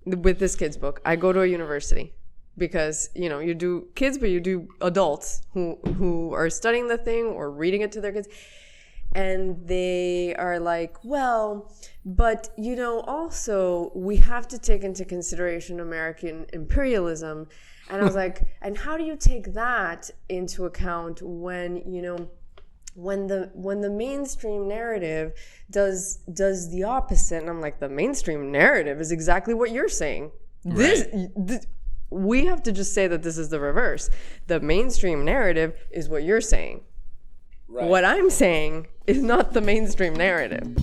with this kid's book, I go to a university because, you do kids, but you do adults who are studying the thing or reading it to their kids. And they are like, well, but, also we have to take into consideration American imperialism. And I was like, and how do you take that into account when, when the mainstream narrative does the opposite? And I'm like, the mainstream narrative is exactly what you're saying. Right. We have to just say that this is the reverse. The mainstream narrative is what you're saying. Right. What I'm saying is not the mainstream narrative.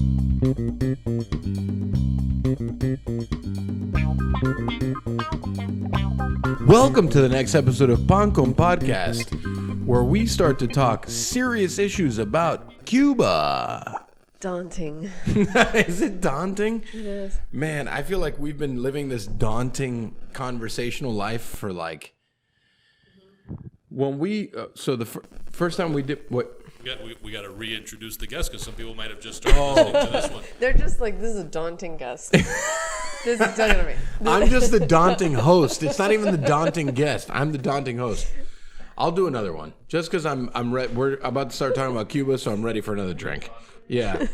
Welcome to the next episode of Papan Podcast, where we start to talk serious issues about Cuba. Daunting. Is it daunting? It is. Man, I feel like we've been living this daunting conversational life for when we so the first time we did what. We got to reintroduce the guest because some people might have just started listening to this one. They're just like, this is a daunting guest. This is daunting to me. I'm just the daunting host. It's not even the daunting guest. I'm the daunting host. I'll do another one just because I'm ready. We're about to start talking about Cuba, so I'm ready for another drink. Yeah.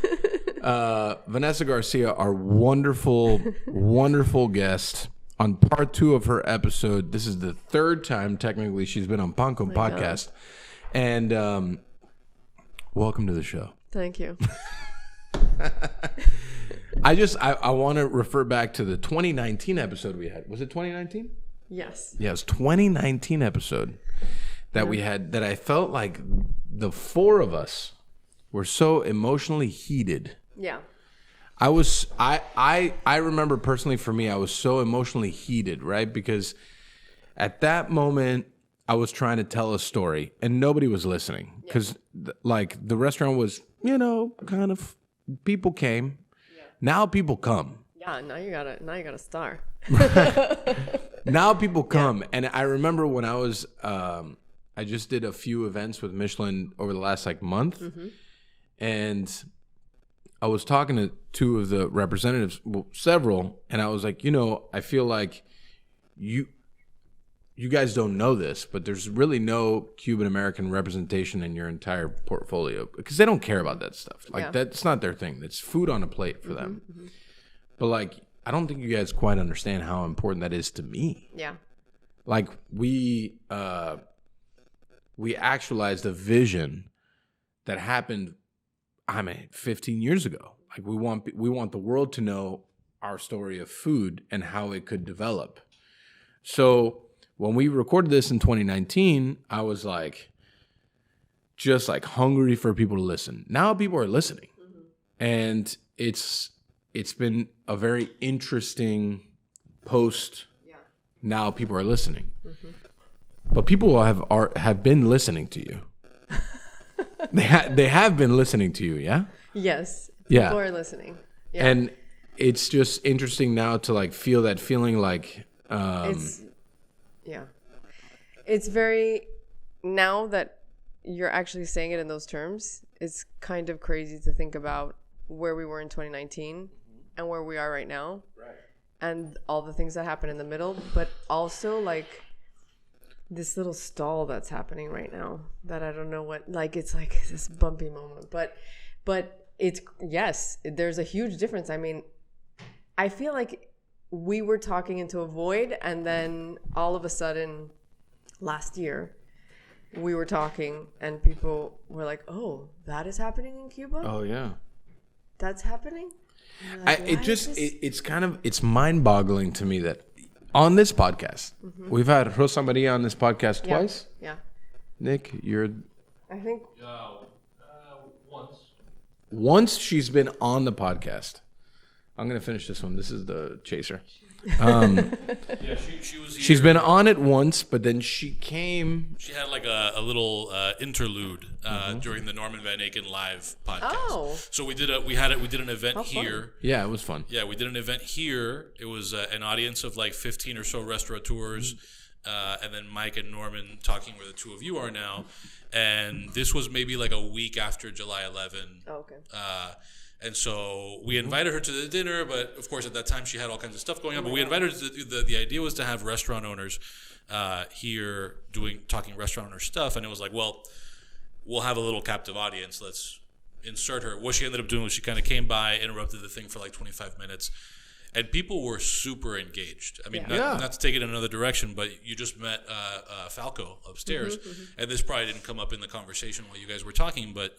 Vanessa García, our wonderful, wonderful guest on part 2 of her episode. This is the third time technically she's been on Papan Podcast, and welcome to the show. Thank you. I want to refer back to the 2019 episode we had. Was it 2019? Yes. Yeah, it was 2019 episode that we had that I felt like the four of us were so emotionally heated. Yeah. I remember personally for me, I was so emotionally heated, right? Because at that moment, I was trying to tell a story and nobody was listening because the restaurant was, kind of, people came. Yeah. Now people come. Yeah. Now you got a star. Now people come. Yeah. And I remember when I was, I just did a few events with Michelin over the last month. Mm-hmm. And I was talking to two of the representatives, well, several. And I was like, I feel like you guys don't know this, but there's really no Cuban American representation in your entire portfolio because they don't care about that stuff. That's not their thing. It's food on a plate for them. Mm-hmm. But I don't think you guys quite understand how important that is to me. Yeah. We actualized a vision that happened 15 years ago. We want the world to know our story of food and how it could develop. So when we recorded this in 2019, I was just hungry for people to listen. Now people are listening. Mm-hmm. And it's been a very interesting post. Yeah. Now people are listening. Mm-hmm. But people have been listening to you. They have been listening to you, yeah? Yes. People are listening. Yeah. And it's just interesting now to feel that feeling It's very, now that you're actually saying it in those terms, it's kind of crazy to think about where we were in 2019 and where we are right now. Right. And all the things that happen in the middle, but also this little stall that's happening right now that I don't know what, it's this bumpy moment, but it's, yes, there's a huge difference. I mean, I feel like we were talking into a void and then all of a sudden last year we were talking and people were like, oh, that is happening in Cuba? Oh yeah. That's happening? It's mind-boggling to me that on this podcast, mm-hmm. we've had Rosa María on this podcast twice. Yeah. Nick, I think once. Once she's been on the podcast. I'm going to finish this one. This is the chaser. She was here. She's been on it once, but then she came. She had a little interlude during the Norman Van Aken live podcast. Oh. So we did an event here. Fun. Yeah, it was fun. Yeah, we did an event here. It was an audience of 15 or so restaurateurs, and then Mike and Norman talking where the two of you are now. And this was maybe a week after July 11. Oh, okay. And so we invited her to the dinner, but of course at that time she had all kinds of stuff going on. But we invited her to the idea was to have restaurant owners here talking restaurant owner stuff. And it was like, well, we'll have a little captive audience. Let's insert her. What she ended up doing was she kind of came by, interrupted the thing for like 25 minutes. And people were super engaged. I mean, not to take it in another direction, but you just met Falco upstairs. And this probably didn't come up in the conversation while you guys were talking, but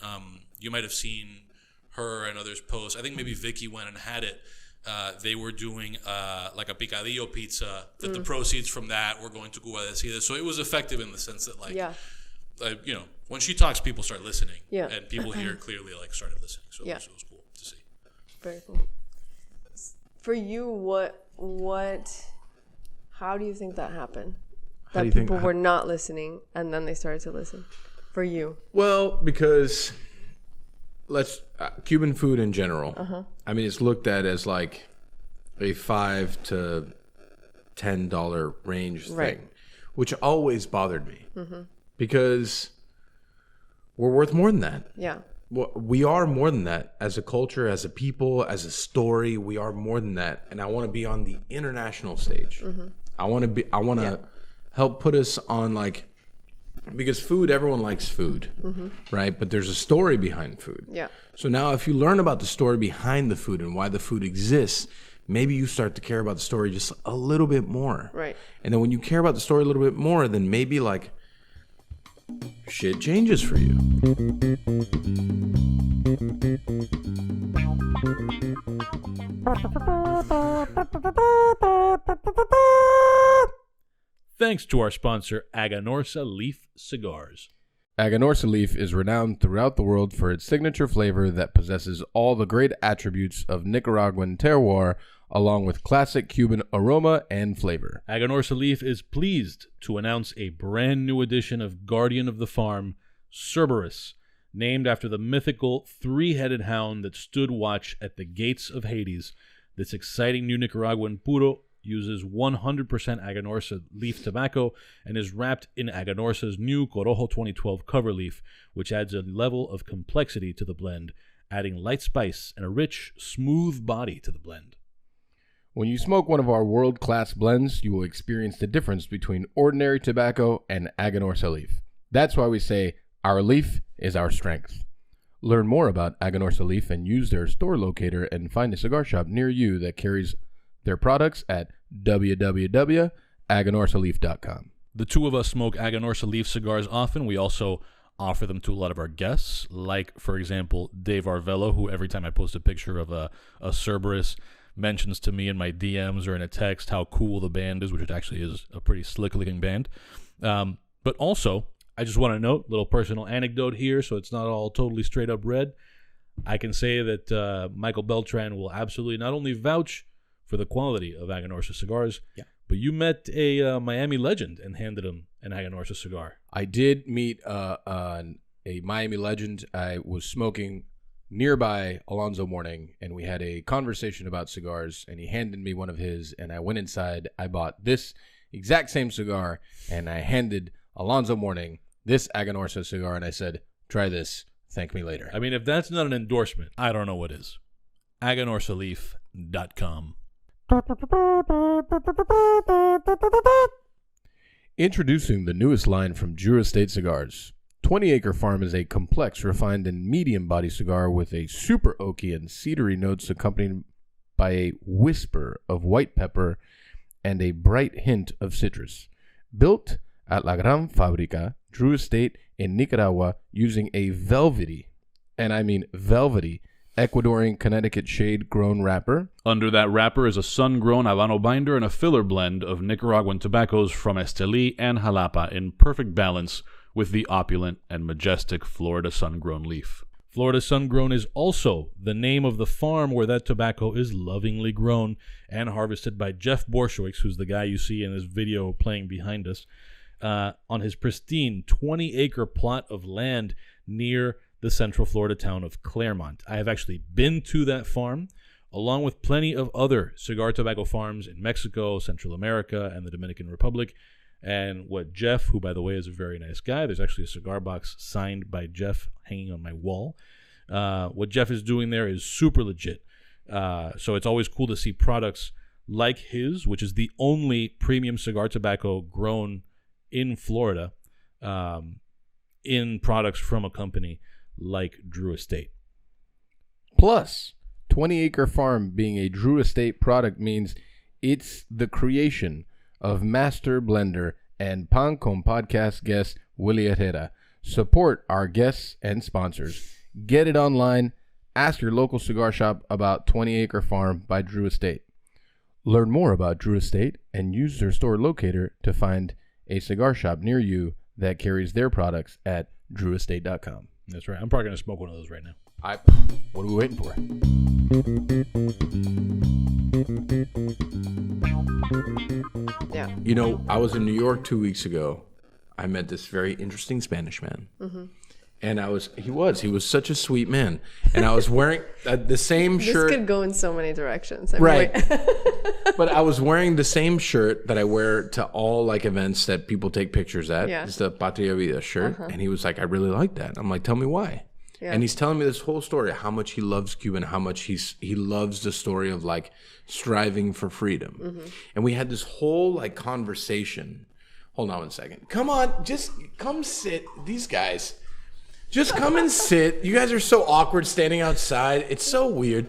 you might have seen her and others post. I think maybe Vicky went and had it. They were doing like a picadillo pizza, that the proceeds from that were going to Cuba-related. So it was effective in the sense that, like, you know, when she talks, people start listening. Yeah. And people here clearly, like, started listening. So it was cool to see. Very cool. For you, how do you think that happened? That people were not listening and then they started to listen? For you? Well, because Cuban food in general, I mean, it's looked at as like a $5 to $10 range thing, which always bothered me because we're worth more than that. Yeah. Well, we are more than that as a culture, as a people, as a story. We are more than that, and I want to be on the international stage. I want to help put us on, like, because food, everyone likes food, right? But there's a story behind food. Yeah. So now, if you learn about the story behind the food and why the food exists, maybe you start to care about the story just a little bit more. Right. And then when you care about the story a little bit more, then maybe, like, shit changes for you. Thanks to our sponsor, Aganorsa Leaf Cigars. Aganorsa Leaf is renowned throughout the world for its signature flavor that possesses all the great attributes of Nicaraguan terroir, along with classic Cuban aroma and flavor. Aganorsa Leaf is pleased to announce a brand new edition of Guardian of the Farm, Cerberus, named after the mythical three-headed hound that stood watch at the gates of Hades. This exciting new Nicaraguan puro uses 100% Aganorsa leaf tobacco and is wrapped in Aganorsa's new Corojo 2012 cover leaf, which adds a level of complexity to the blend, adding light spice and a rich, smooth body to the blend. When you smoke one of our world-class blends, you will experience the difference between ordinary tobacco and Aganorsa leaf. That's why we say our leaf is our strength. Learn more about Aganorsa leaf and use their store locator and find a cigar shop near you that carries their products at www.aganorsaleaf.com. The two of us smoke Aganorsa leaf cigars often. We also offer them to a lot of our guests, like, for example, Dave Arvello, who every time I post a picture of a Cerberus mentions to me in my DMs or in a text how cool the band is, which actually is a pretty slick-looking band. But also, I just want to note, little personal anecdote here, so it's not all totally straight-up red. I can say that Michael Beltran will absolutely not only vouch for the quality of Aganorsa cigars, but you met a Miami legend and handed him an Aganorsa cigar. I did meet a Miami legend. I was smoking nearby Alonzo Mourning, and we had a conversation about cigars, and he handed me one of his, and I went inside. I bought this exact same cigar, and I handed Alonzo Mourning this Aganorsa cigar, and I said, try this. Thank me later. I mean, if that's not an endorsement, I don't know what is. AganorsaLeaf.com. Introducing the newest line from Jura State Cigars. 20 Acre Farm is a complex, refined, and medium body cigar with a super oaky and cedary notes accompanied by a whisper of white pepper and a bright hint of citrus. Built at La Gran Fabrica, Drew Estate in Nicaragua, using a velvety, and I mean velvety, Ecuadorian Connecticut shade-grown wrapper. Under that wrapper is a sun-grown Habano binder and a filler blend of Nicaraguan tobaccos from Esteli and Jalapa in perfect balance with the opulent and majestic Florida sun-grown leaf. Florida sun-grown is also the name of the farm where that tobacco is lovingly grown and harvested by Jeff Borshowitz, who's the guy you see in this video playing behind us, on his pristine 20-acre plot of land near the central Florida town of Claremont. I have actually been to that farm, along with plenty of other cigar tobacco farms in Mexico, Central America, and the Dominican Republic. And what Jeff, who by the way is a very nice guy, there's actually a cigar box signed by Jeff hanging on my wall. What Jeff is doing there is super legit. So it's always cool to see products like his, which is the only premium cigar tobacco grown in Florida, in products from a company like Drew Estate. Plus, 20 Acre Farm being a Drew Estate product means it's the creation of master blender and Pan Con podcast guest Willie Herrera. Support our guests and sponsors. Get it online. Ask your local cigar shop about 20 Acre Farm by Drew Estate. Learn more about Drew Estate and use their store locator to find a cigar shop near you that carries their products at drewestate.com. That's right. I'm probably going to smoke one of those right now. What are we waiting for? Yeah. You know, I was in New York 2 weeks ago. I met this very interesting Spanish man. Mm-hmm. And he was such a sweet man. And I was wearing the same shirt. This could go in so many directions. Right. But I was wearing the same shirt that I wear to all like events that people take pictures at. Yeah. It's the Patria Vida shirt. And he was like, I really like that. I'm like, tell me why. Yeah. And he's telling me this whole story, how much he loves Cuba and how much he loves the story of like striving for freedom. Mm-hmm. And we had this whole like conversation. Hold on one second. Come on, just come sit. These guys, just come and sit. You guys are so awkward standing outside. It's so weird.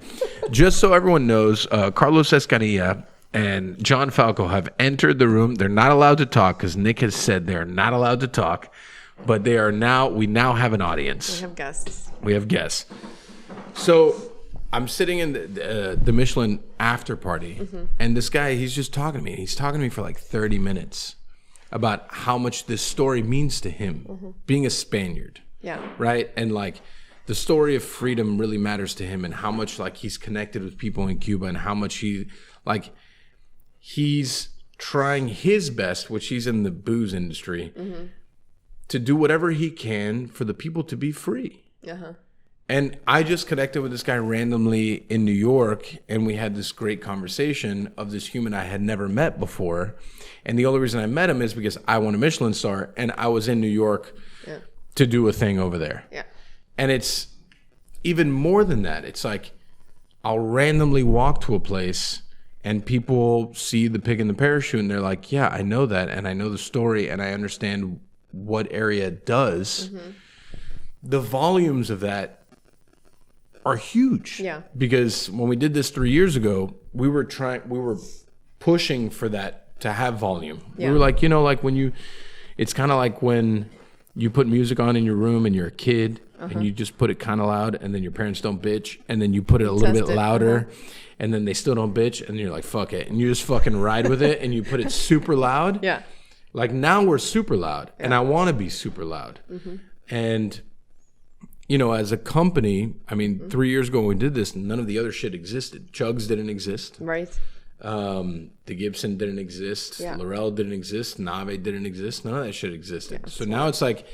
Just so everyone knows, Carlos Escanilla and John Falco have entered the room. They're not allowed to talk because Nick has said they're not allowed to talk. But we now have an audience. We have guests. So I'm sitting in the Michelin after party, and this guy, he's just talking to me. He's talking to me for like 30 minutes about how much this story means to him, being a Spaniard. Yeah. Right? And like the story of freedom really matters to him and how much like he's connected with people in Cuba and how much he's trying his best, which he's in the booze industry, to do whatever he can for the people to be free. Uh-huh. And I just connected with this guy randomly in New York, and we had this great conversation of this human I had never met before. And the only reason I met him is because I won a Michelin star, and I was in New York to do a thing over there. Yeah. And it's even more than that. It's like I'll randomly walk to a place, and people see the pig in the parachute, and they're like, yeah, I know that, and I know the story, and I understand what area does. The volumes of that are huge. Yeah. Because when we did this 3 years ago, we were pushing for that to have volume. Yeah. We were like, it's kind of like when you put music on in your room and you're a kid and you just put it kind of loud and then your parents don't bitch and then you put it a little bit louder and then they still don't bitch and you're like, fuck it. And you just fucking ride with it and you put it super loud. Yeah. Like now we're super loud and I want to be super loud. And, as a company, 3 years ago when we did this, none of the other shit existed. Chugs didn't exist. Right. The Gibson didn't exist. Yeah. Laurel didn't exist. Nave didn't exist. None of that shit existed. Yeah, so now it's like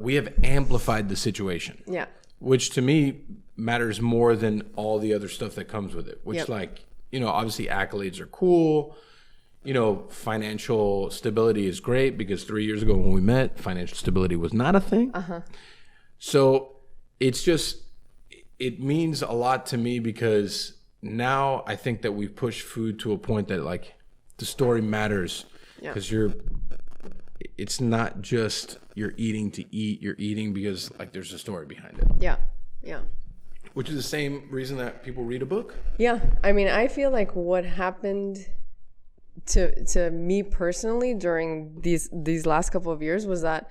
we have amplified the situation. Yeah. Which to me matters more than all the other stuff that comes with it. Which obviously accolades are cool. Financial stability is great because 3 years ago when we met, financial stability was not a thing. So it means a lot to me because now I think that we've pushed food to a point that like the story matters because it's not just you're eating to eat, you're eating because like there's a story behind it. Yeah. Yeah. Which is the same reason that people read a book. Yeah. I feel like what happened to me personally during these last couple of years was that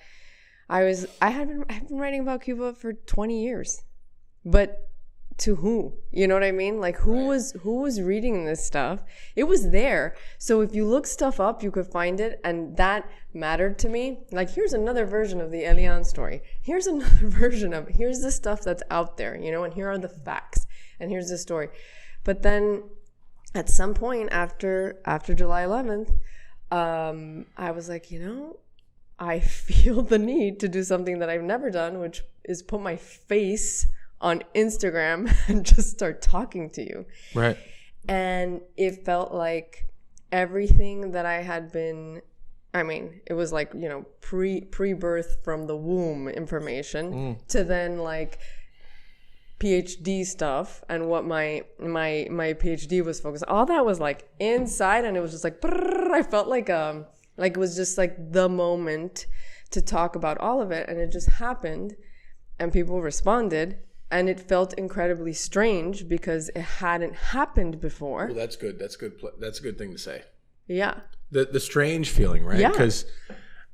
I've been writing about Cuba for 20 years, but to who? You know what I mean? Like who was reading this stuff? It was there. So if you look stuff up, you could find it, and that mattered to me. Like here's another version of the Elian story. Here's another version of here's the stuff that's out there, and here are the facts, and here's the story. But then at some point after July 11th, I was like, I feel the need to do something that I've never done, which is put my face on Instagram and just start talking to you. Right. And it felt like everything that I had been I mean, it was like, you know, pre-birth from the womb information to then like PhD stuff and what my PhD was focused on. All that was like inside, and it was just like I felt like it was just like the moment to talk about all of it, and it just happened, and people responded, and it felt incredibly strange because it hadn't happened before. Well, that's good. That's good. That's a good thing to say. Yeah. The strange feeling, right? Yeah. Because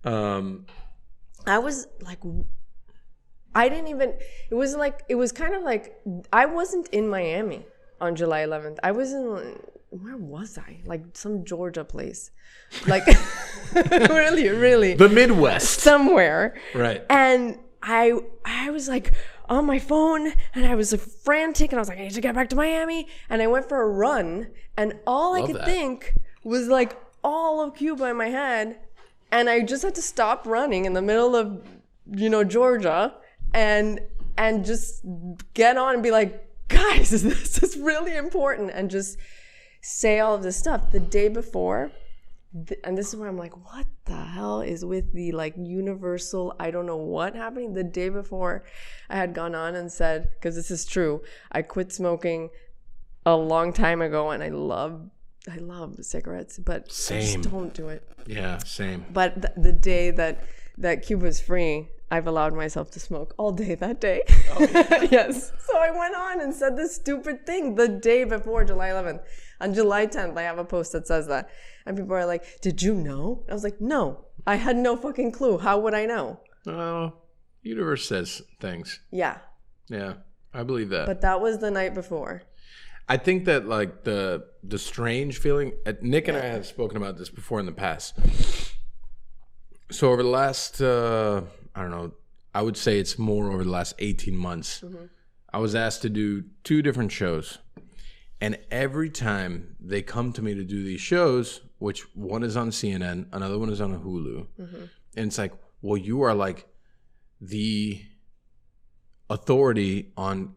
I was like, I didn't even, it was kind of like, I wasn't in Miami on July 11th. I was in, where was I? Like some Georgia place. Like, really. the Midwest. Somewhere. Right. And I was like on my phone, and I was like frantic, and I was like, I need to get back to Miami. And I went for a run, and all I could think was like all of Cuba in my head. And I just had to stop running in the middle of, you know, Georgia and just get on and be like, guys, this is really important, and just say all of this stuff. The day before, and this is where I'm like, what the hell is with the like universal, I don't know what happening. The day before, I had gone on and said, because this is true, I quit smoking a long time ago, and I love cigarettes, but I just don't do it. Yeah, same. But the day that Cuba's free, I've allowed myself to smoke all day that day. Oh, yeah. Yes. So I went on and said this stupid thing the day before July 11th. On July 10th, I have a post that says that. And people are like, did you know? I was like, no, I had no fucking clue. How would I know? Oh, universe says things. Yeah. Yeah, I believe that. But that was the night before. I think that like the strange feeling, Nick and I have spoken about this before in the past. So over the last, I don't know, I would say it's more over the last 18 months, I was asked to do 2 different shows. And every time they come to me to do these shows, which one is on CNN, another one is on Hulu. And it's like, well, you are like the authority on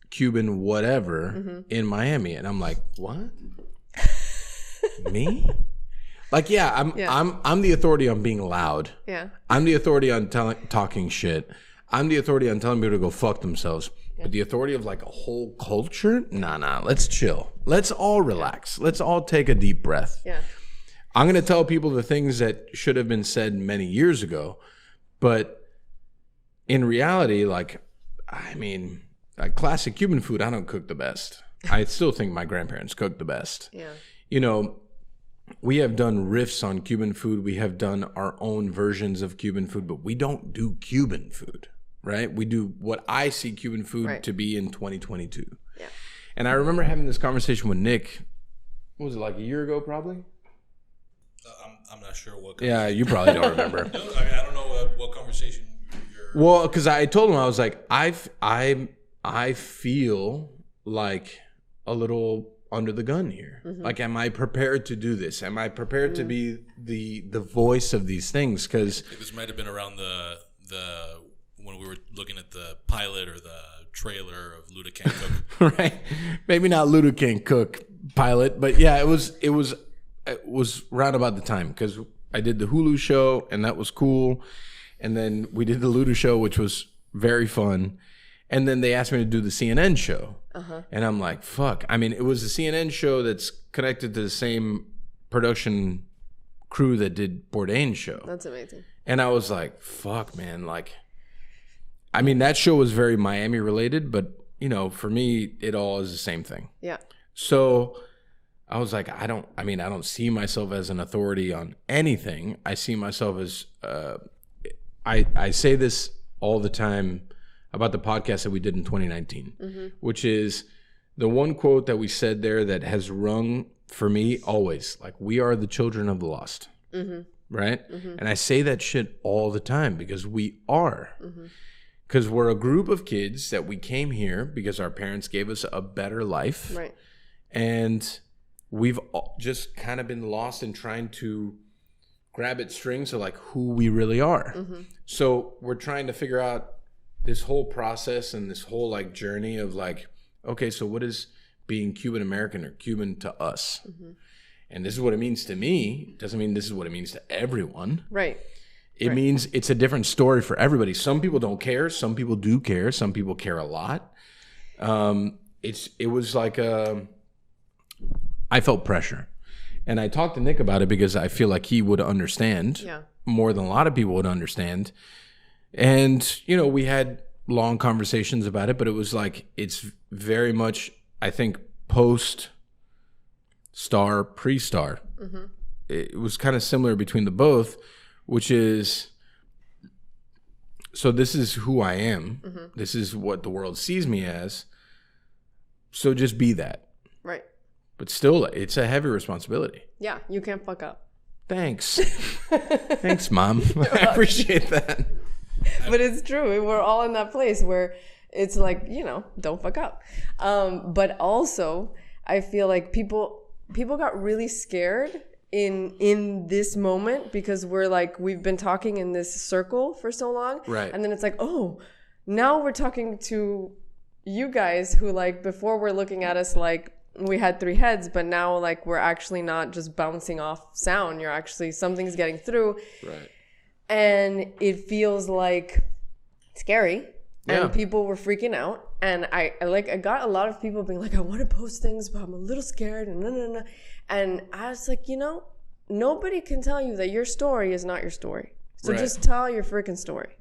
Cuban whatever in Miami. And I'm like, what? Me? Like, yeah, I'm the authority on being loud. Yeah. I'm the authority on talking shit. I'm the authority on telling people to go fuck themselves. Yeah. But the authority of like a whole culture? Nah, let's chill. Let's all relax. Let's all take a deep breath. Yeah. I'm going to tell people the things that should have been said many years ago. But in reality, like, I mean, like classic Cuban food, I don't cook the best. I still think my grandparents cooked the best. Yeah. You know, we have done riffs on Cuban food. We have done our own versions of Cuban food, but we don't do Cuban food, right? We do what I see Cuban food to be in 2022. Yeah. And I remember having this conversation with Nick, what was it, like a year ago probably? I'm not sure what. Yeah, you probably don't remember. No, I mean, I don't know what conversation you're. Well, because I told him, I was like, I feel like a little under the gun here. Like, am I prepared to do this? Am I prepared to be the voice of these things? Because this might have been around the when we were looking at the pilot or the trailer of Luda Can't Cook. Right, maybe not Luda Can't Cook pilot, but yeah, it was round about the time, because I did the Hulu show and that was cool, and then we did the Luda show, which was very fun. And then they asked me to do the CNN show. And I'm like, fuck. I mean, it was a CNN show that's connected to the same production crew that did Bourdain's show. That's amazing. And I was like, fuck, man. Like, I mean, that show was very Miami related, but, you know, for me, it all is the same thing. Yeah. So I was like, I don't see myself as an authority on anything. I see myself as, I say this all the time about the podcast that we did in 2019, which is the one quote that we said there that has rung for me always, like, we are the children of the lost, right? And I say that shit all the time because we are. Because we're a group of kids that we came here because our parents gave us a better life. Right. And we've just kind of been lost in trying to grab at strings of like who we really are. So we're trying to figure out this whole process and this whole like journey of like, okay, so what is being Cuban American or Cuban to us? and this is what it means to me, doesn't mean this is what it means to everyone. Right. It means it's a different story for everybody. Some people don't care. Some people do care. Some people care a lot. It was like I felt pressure. And I talked to Nick about it because I feel like he would understand more than a lot of people would understand. And, you know, we had long conversations about it, but it was like, it's very much, I think, post-star, pre-star. Mm-hmm. It was kind of similar between the both, which is, so this is who I am. Mm-hmm. This is what the world sees me as. So just be that. Right. But still, it's a heavy responsibility. Yeah, you can't fuck up. Thanks. Thanks, Mom. I appreciate that. But it's true. We're all in that place where it's like, you know, don't fuck up. But also, I feel like people got really scared in this moment because we've been talking in this circle for so long. Right. And then it's like, oh, now we're talking to you guys who, like, before we're looking at us like we had three heads, but now, like, we're actually not just bouncing off sound. You're actually, something's getting through. Right. And it feels like scary. Yeah. And people were freaking out. And I got a lot of people being like, I want to post things, but I'm a little scared. And no. And I was like, you know, nobody can tell you that your story is not your story. So just tell your freaking story.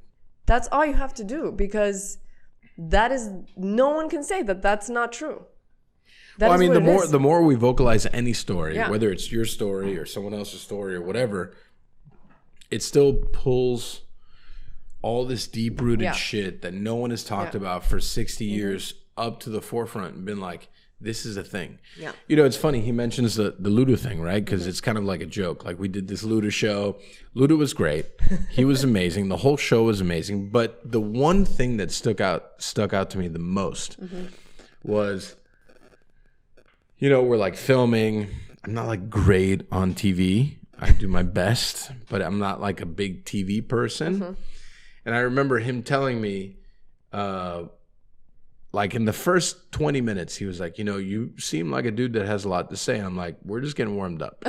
That's all you have to do, because that is, no one can say that that's not true. Well, I mean, the more we vocalize any story, whether it's your story or someone else's story or whatever, it still pulls all this deep-rooted shit that no one has talked about for 60 years up to the forefront and been like, this is a thing. Yeah. You know, it's funny. He mentions the Luda thing, right? Because it's kind of like a joke. Like, we did this Luda show. Luda was great. He was amazing. The whole show was amazing. But the one thing that stuck out to me the most was, you know, we're like filming. I'm not like great on TV. I do my best, but I'm not like a big TV person. And I remember him telling me, like in the first 20 minutes, he was like, you know, you seem like a dude that has a lot to say. I'm like, we're just getting warmed up.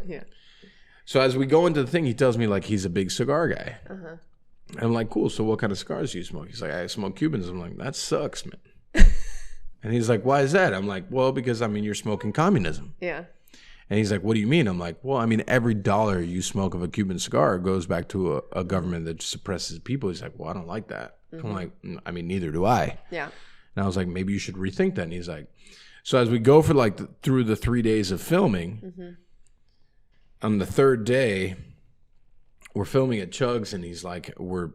Yeah. So as we go into the thing, he tells me like he's a big cigar guy. I'm like, cool. So what kind of cigars do you smoke? He's like, I smoke Cubans. I'm like, that sucks, man. And he's like, why is that? I'm like, well, because, I mean, you're smoking communism. Yeah. And he's like, what do you mean? I'm like, well, I mean, every dollar you smoke of a Cuban cigar goes back to a government that suppresses people. He's like, well, I don't like that. I'm like, I mean, neither do I. Yeah. And I was like, maybe you should rethink that. And he's like, so as we go for like through the 3 days of filming, on the third day, we're filming at Chugg's, and he's like, we're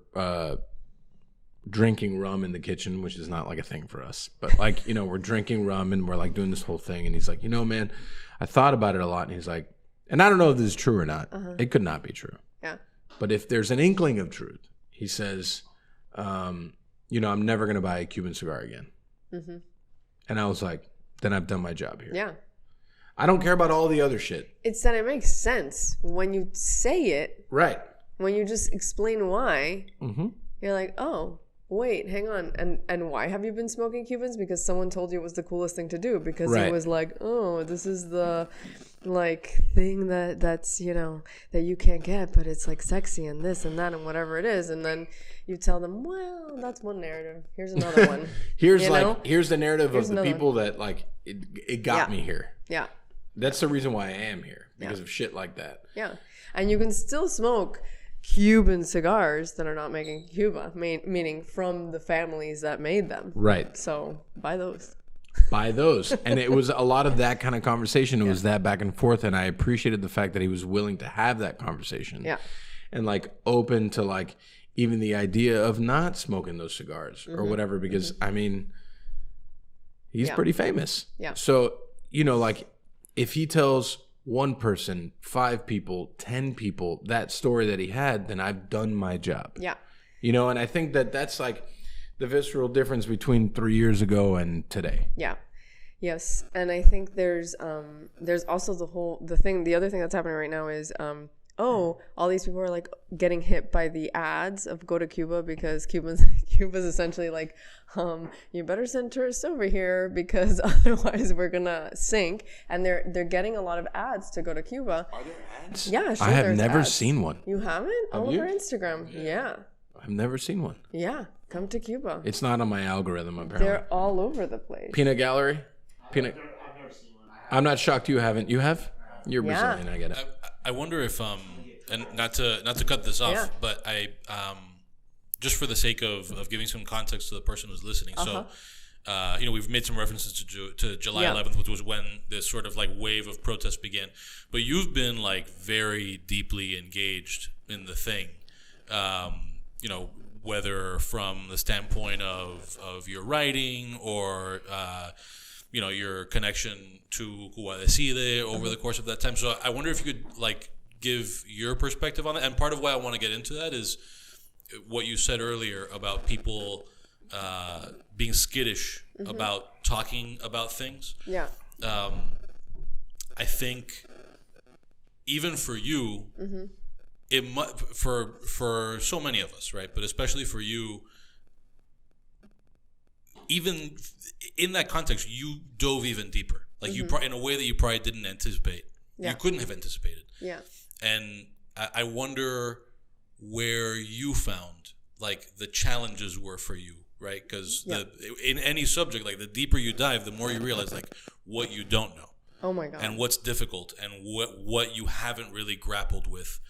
drinking rum in the kitchen, which is not like a thing for us, but like, you know, we're drinking rum and we're like doing this whole thing. And he's like, you know, man, I thought about it a lot. And he's like, and I don't know if this is true or not. It could not be true. Yeah. But if there's an inkling of truth, he says, you know, I'm never going to buy a Cuban cigar again. And I was like, then I've done my job here. Yeah. I don't care about all the other shit. It's that it makes sense when you say it. Right. When you just explain why, you're like, oh, wait, hang on. And why have you been smoking Cubans? Because someone told you it was the coolest thing to do. Because it was like, oh, this is the like thing that's, you know, that you can't get, but it's like sexy and this and that and whatever it is. And then you tell them, well, that's one narrative. Here's another one. Here's the narrative of the people that like it got me here. Yeah. That's the reason why I am here, because of shit like that. Yeah. And you can still smoke Cuban cigars that are not made in Cuba, meaning from the families that made them. Right. So buy those. Buy those. And it was a lot of that kind of conversation. It was that back and forth. And I appreciated the fact that he was willing to have that conversation. Yeah. And like open to like even the idea of not smoking those cigars or whatever, because I mean, he's pretty famous. Yeah. So, you know, like if he tells one person, 5 people, 10 people that story that he had, then I've done my job. Yeah. You know, and I think that that's like the visceral difference between 3 years ago and today. Yeah. Yes. And I think there's also the other thing that's happening right now is oh, all these people are like getting hit by the ads of go to Cuba because Cuba's essentially like, you better send tourists over here because otherwise we're gonna sink. And they're getting a lot of ads to go to Cuba. Are there ads? Yeah, sure. I have there's never ads. seen one. You haven't? Have All you? over Instagram. Yeah. I've never seen one. Yeah. Come to Cuba. It's not on my algorithm, apparently. They're all over the place. Peanut Gallery? Peanut. I've never seen one. I'm not shocked you haven't. You have? You're Yeah. Brazilian, I get it. I wonder if and not to cut this off, Yeah. but I just for the sake of giving some context to the person who's listening. So we've made some references to July 11th, which was when this sort of like wave of protests began. But you've been like very deeply engaged in the thing. Whether from the standpoint of your writing or your connection to Cuba-related over the course of that time. So I wonder if you could like give your perspective on that. And part of why I want to get into that is what you said earlier about people being skittish about talking about things. Yeah. I think even for you, it for so many of us, right? But especially for you, even in that context, you dove even deeper, like you in a way that you probably didn't anticipate. Yeah. You couldn't have anticipated. Yeah. And I wonder where you found like the challenges were for you, right? Because in any subject, like the deeper you dive, the more you realize like what you don't know. Oh my God. And what's difficult and what you haven't really grappled with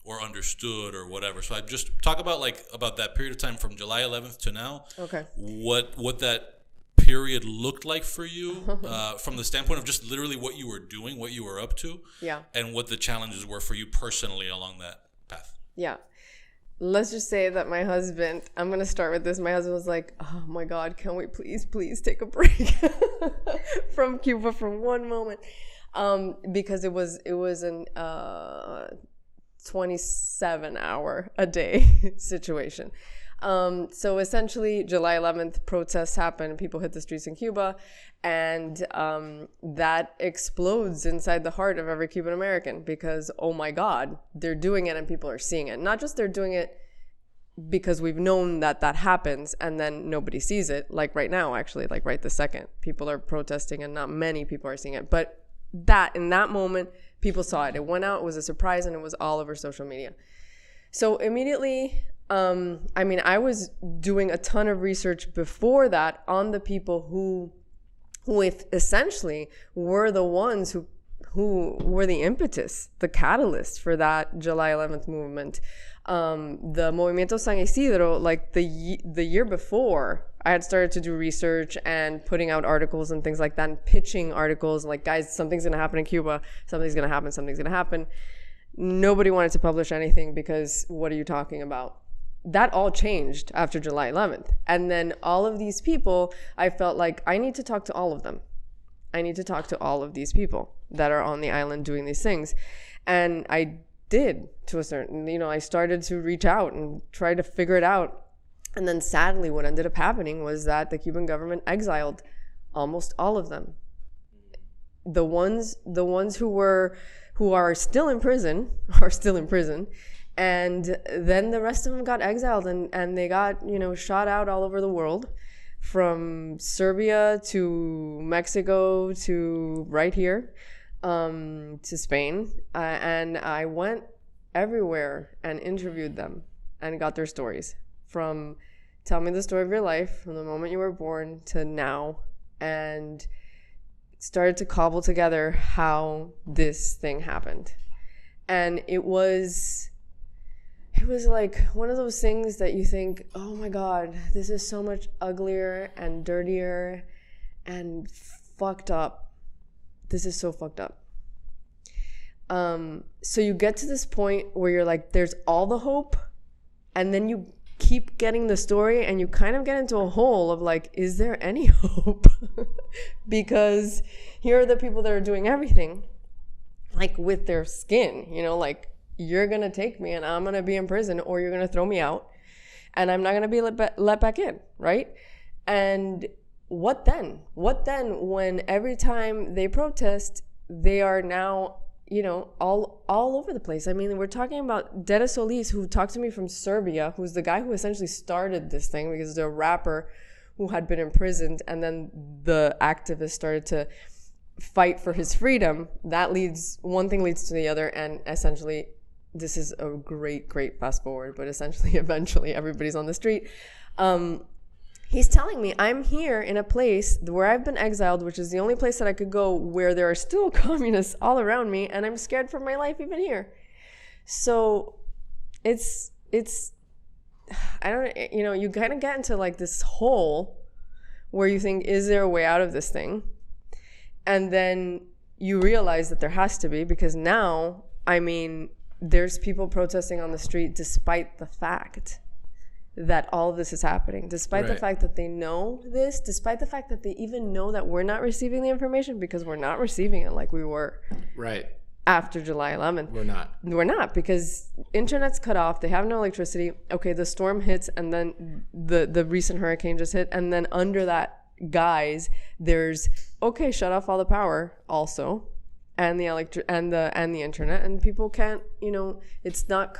or understood or whatever. So I just talk about that period of time from July 11th to now. Okay. What that period looked like for you from the standpoint of just literally what you were doing, what you were up to. Yeah. And what the challenges were for you personally along that path. Yeah. Let's just say that my husband, I'm going to start with this. My husband was like, oh my God, can we please take a break from Cuba for one moment? Because it was an 27-hour-a-day situation. So essentially, July 11th, protests happen. People hit the streets in Cuba. And that explodes inside the heart of every Cuban American because, oh my God, they're doing it and people are seeing it. Not just they're doing it because we've known that happens and then nobody sees it. Like right now, actually, like right this second. People are protesting and not many people are seeing it. But in that moment, people saw it. It went out, it was a surprise, and it was all over social media. So immediately, I was doing a ton of research before that on the people who essentially were the ones who were the impetus, the catalyst for that July 11th movement. The Movimiento San Isidro, like the year before, I had started to do research and putting out articles and things like that and pitching articles like, guys, something's going to happen in Cuba. Something's going to happen. Nobody wanted to publish anything because what are you talking about? That all changed after July 11th. And then all of these people, I felt like I need to talk to all of them. I need to talk to all of these people that are on the island doing these things. And I did to a certain, I started to reach out and try to figure it out. And then sadly, what ended up happening was that the Cuban government exiled almost all of them. The ones who are still in prison are still in prison. And then the rest of them got exiled and they got, shot out all over the world, from Serbia to Mexico to right here, to Spain. And I went everywhere and interviewed them and got their stories, from tell me the story of your life from the moment you were born to now, and started to cobble together how this thing happened. And it was like one of those things that you think, oh my God, this is so much uglier and dirtier and fucked up. This is so fucked up. So you get to this point where you're like, there's all the hope, and then you keep getting the story and you kind of get into a hole of like, is there any hope? Because here are the people that are doing everything, like with their skin, like, you're going to take me and I'm going to be in prison, or you're going to throw me out and I'm not going to be let back in, right? And what then? What then when every time they protest, they are now you know, all over the place. I mean, we're talking about DADE Solis, who talked to me from Serbia, who's the guy who essentially started this thing because the rapper who had been imprisoned, and then the activists started to fight for his freedom. One thing leads to the other, and essentially, this is a great fast forward, but essentially, eventually, everybody's on the street. He's telling me I'm here in a place where I've been exiled, which is the only place that I could go where there are still communists all around me, and I'm scared for my life even here. So it's I don't, you know, you kind of get into like this hole where you think, is there a way out of this thing? And then you realize that there has to be, because now, I mean, there's people protesting on the street despite the fact that all of this is happening, despite the fact that they know this, despite the fact that they even know that we're not receiving the information, because we're not receiving it like we were after July 11th. We're not, because internet's cut off. They have no electricity. Okay, the storm hits, and then the recent hurricane just hit, and then under that guise, there's shut off all the power also, and the and the internet, and people can't, you know, it's not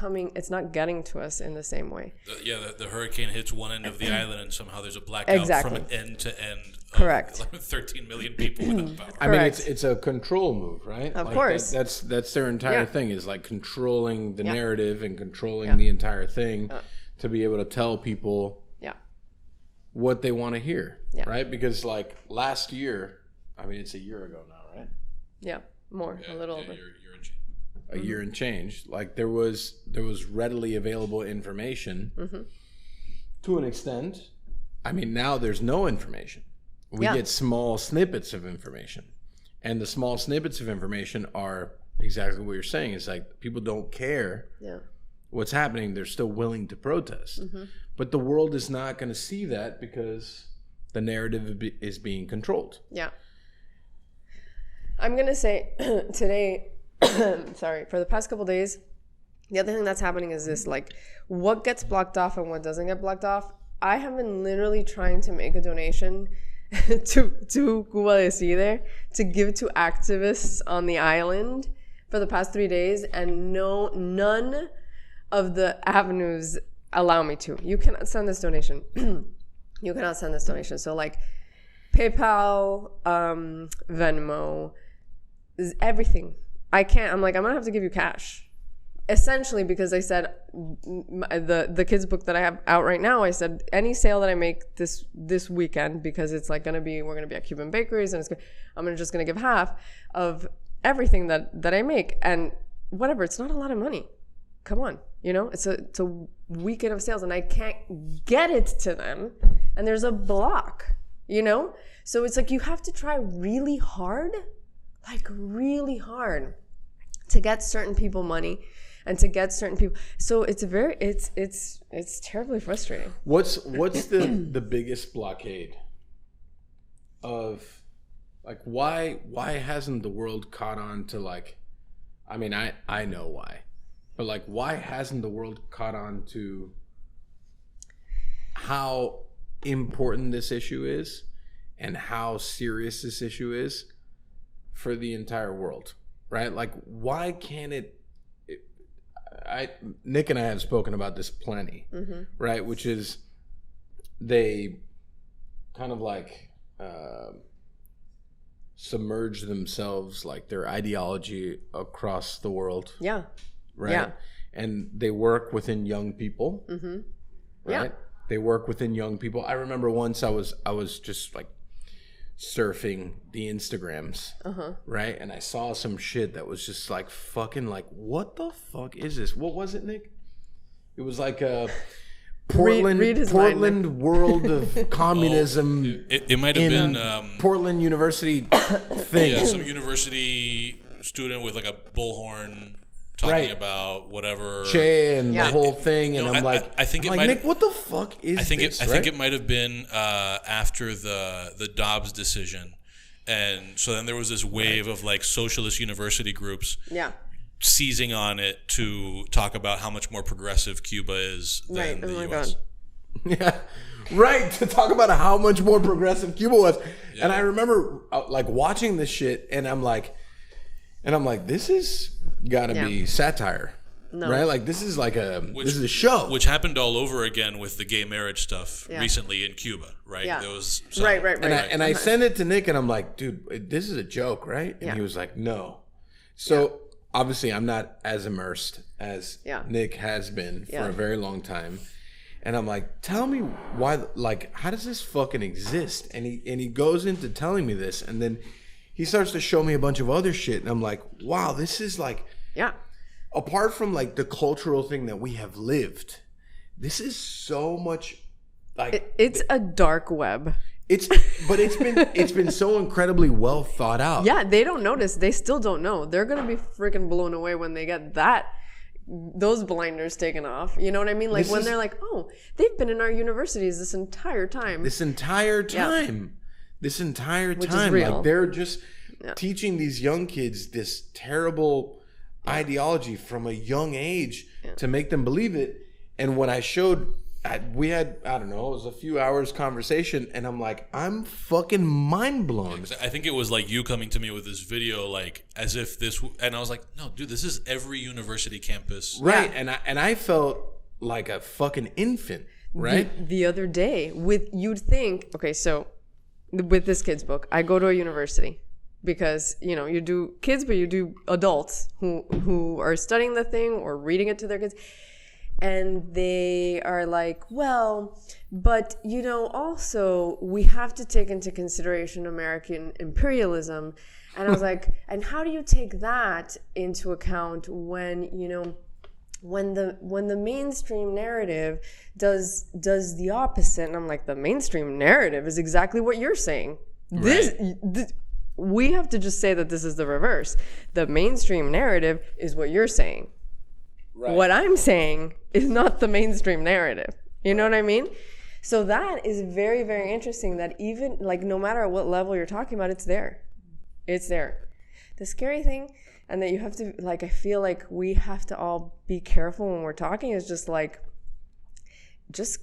getting to us in the same way. The hurricane hits one end of the island, and somehow there's a blackout from end to end. Correct. 13 million people without power. I mean, it's a control move, right? Of course. That's their entire thing, is like controlling the narrative and controlling the entire thing to be able to tell people what they want to hear, right? Because like last year, I mean, it's a year ago now, right? Yeah, more, a little over. A year and change. Like there was readily available information to an extent. I mean, now there's no information. We get small snippets of information, and the small snippets of information are exactly what you're saying. It's like people don't care what's happening. They're still willing to protest, but the world is not going to see that because the narrative is being controlled. Yeah. I'm going to say today, sorry, for the past couple of days, the other thing that's happening is this, like, what gets blocked off and what doesn't get blocked off. I have been literally trying to make a donation to Cuba-related to give to activists on the island for the past 3 days, and none of the avenues allow me to. You cannot send this donation. You cannot send this donation. So like PayPal, Venmo, everything. I can't. I'm like, I'm gonna have to give you cash. Essentially, because I said the kids book that I have out right now, I said any sale that I make this weekend, because it's like we're gonna be at Cuban bakeries, and I'm just gonna give half of everything that I make, and whatever. It's not a lot of money. Come on, you know, it's a weekend of sales, and I can't get it to them, and there's a block, you know. So it's like you have to try really hard, to get certain people money. And to get certain people, so it's terribly frustrating. What's the biggest blockade of, like, why hasn't the world caught on to, like, I mean, I know why, but like, why hasn't the world caught on to how important this issue is and how serious this issue is for the entire world, right? Like, why can't it? Nick and I have spoken about this plenty, right? Which is they kind of like submerge themselves, like their ideology, across the world. Yeah. Right. Yeah. And they work within young people. Right. Yeah. They work within young people. I remember once I was just like surfing the Instagrams, right? And I saw some shit that was just like fucking like, what the fuck is this? What was it, Nick? It was like a Portland World of Communism. It might have been Portland University thing. Yeah, some university student with like a bullhorn talking about whatever Che and the whole thing, and I think Nick, what the fuck is this? I think it might have been after the Dobbs decision, and so then there was this wave of like socialist university groups, seizing on it to talk about how much more progressive Cuba is than the U.S. Yeah, right. To talk about how much more progressive Cuba was, and I remember like watching this shit, and I'm like. And I'm like, this is got to be satire. No. Right? Like, this is like this is a show. Which happened all over again with the gay marriage stuff recently in Cuba, right? Yeah. There was Right. And I sent it to Nick, and I'm like, dude, this is a joke, right? And he was like, no. So obviously I'm not as immersed as Nick has been for a very long time. And I'm like, tell me why, like, how does this fucking exist? And he goes into telling me this, and then he starts to show me a bunch of other shit. And I'm like, wow, this is like, apart from like the cultural thing that we have lived, this is so much like it's a dark web. It's been so incredibly well thought out. Yeah, they don't notice. They still don't know. They're gonna be freaking blown away when they get those blinders taken off. You know what I mean? Like they're like, oh, they've been in our universities this entire time. Which is real. Like, they're just teaching these young kids this terrible ideology from a young age to make them believe it. And when I showed, we had, I don't know, it was a few hours conversation, and I'm like, I'm fucking mind blown. I think it was like you coming to me with this video, like as if this, and I was like, no, dude, this is every university campus, right? And I felt like a fucking infant, right? The other day, you'd think, okay, so with this kid's book, I go to a university. Because, you know, you do kids, but you do adults who are studying the thing or reading it to their kids. And they are like, well, but, you know, also we have to take into consideration American imperialism. And I was like, and how do you take that into account when, you know, when the mainstream narrative does the opposite? And I'm like, the mainstream narrative is exactly what you're saying. We have to just say that this is the reverse. The mainstream narrative is what you're saying. Right. What I'm saying is not the mainstream narrative. You know what I mean? So that is very, very interesting that even, like, no matter what level you're talking about, it's there. It's there. The scary thing, and that you have to, like, I feel like we have to all be careful when we're talking, is just like,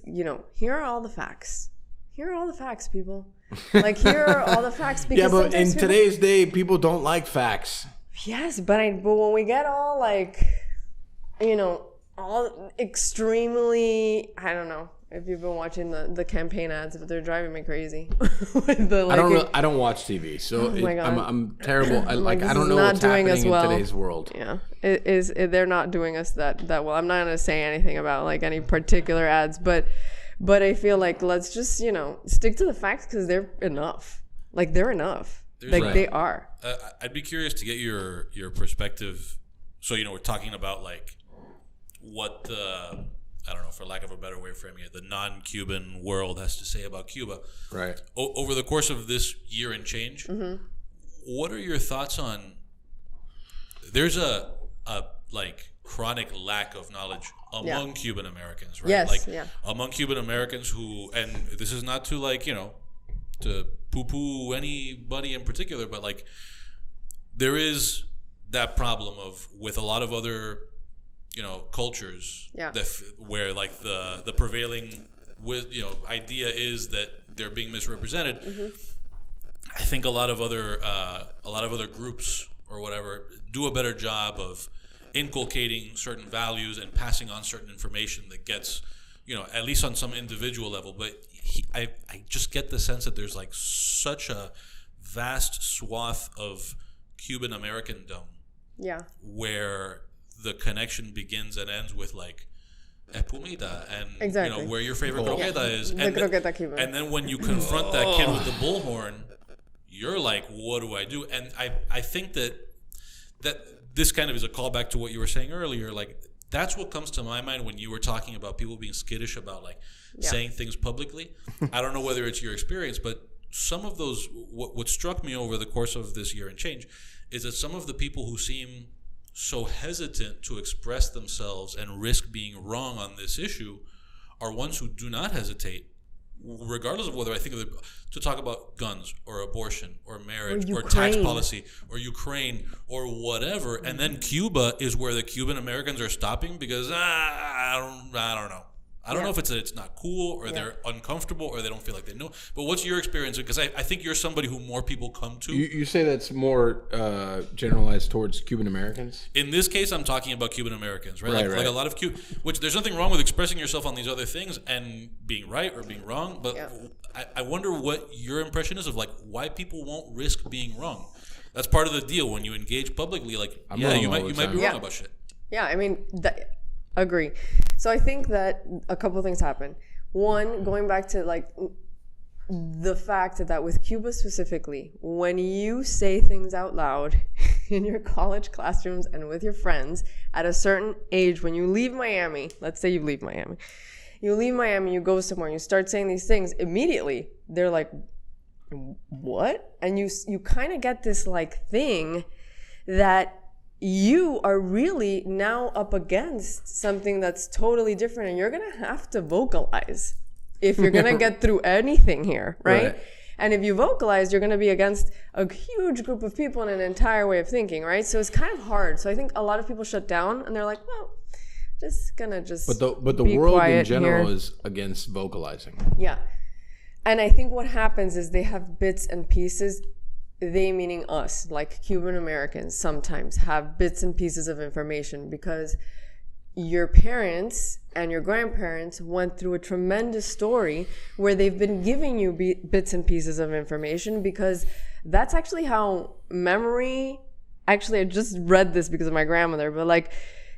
you know, here are all the facts. Here are all the facts, people. Like, here are all the facts. Because but in today's day, people don't like facts. Yes, but when we get all, like, you know, all extremely, I don't know if you've been watching the campaign ads, but they're driving me crazy. With the, like, I don't watch TV, so I'm terrible. I don't know not what's doing happening us well in today's world. Yeah, they're not doing us that well. I'm not going to say anything about, like, any particular ads, but I feel like let's just, you know, stick to the facts because they're enough. Like, they're enough. They are. I'd be curious to get your perspective. So, you know, we're talking about, like, what the, I don't know, for lack of a better way of framing it, the non-Cuban world has to say about Cuba. Right. Over the course of this year and change, what are your thoughts on, there's a like chronic lack of knowledge among Cuban Americans, right? Yes, among Cuban Americans who, and this is not to, like, you know, to poo-poo anybody in particular, but, like, there is that problem of, with a lot of other, you know, cultures, where, like, the prevailing, with, you know, idea is that they're being misrepresented. I think a lot of other groups or whatever do a better job of inculcating certain values and passing on certain information that gets, you know, at least on some individual level. But I just get the sense that there's, like, such a vast swath of Cuban Americandom, where the connection begins and ends with, like, pumita and you know, where your favorite croqueta is, and then when you confront that kid with the bullhorn, you're like, what do I do? And I think that this kind of is a callback to what you were saying earlier. Like, that's what comes to my mind when you were talking about people being skittish about, like, saying things publicly. I don't know whether it's your experience, but some of those, what struck me over the course of this year and change is that some of the people who seem so hesitant to express themselves and risk being wrong on this issue are ones who do not hesitate, regardless of whether I think of it, to talk about guns or abortion or marriage or tax policy or Ukraine or whatever. And then Cuba is where the Cuban Americans are stopping because I don't know. I don't know if it's not cool or they're uncomfortable or they don't feel like they know. But what's your experience? Because I think you're somebody who more people come to. You say that's more generalized towards Cuban Americans? In this case, I'm talking about Cuban Americans, right? Right, Like a lot of which there's nothing wrong with expressing yourself on these other things and being right or being wrong. But I wonder what your impression is of like why people won't risk being wrong. That's part of the deal when you engage publicly. Like, you might be wrong about shit. Yeah, I mean, agree. So I think that a couple of things happen. One, going back to like the fact that with Cuba specifically, when you say things out loud in your college classrooms and with your friends at a certain age, when you leave Miami, let's say you leave Miami, you go somewhere, you start saying these things, immediately they're like, what? And you kind of get this like thing that you are really now up against something that's totally different, and you're gonna have to vocalize if you're gonna get through anything here, right? And if you vocalize, you're gonna be against a huge group of people and an entire way of thinking, right? So it's kind of hard. So I think a lot of people shut down and they're like, well, but the world in general is against vocalizing. Yeah. And I think what happens is they have bits and pieces. They meaning us, like Cuban Americans, sometimes have bits and pieces of information because your parents and your grandparents went through a tremendous story where they've been giving you bits and pieces of information, because that's actually how memory, actually I just read this because of my grandmother, but like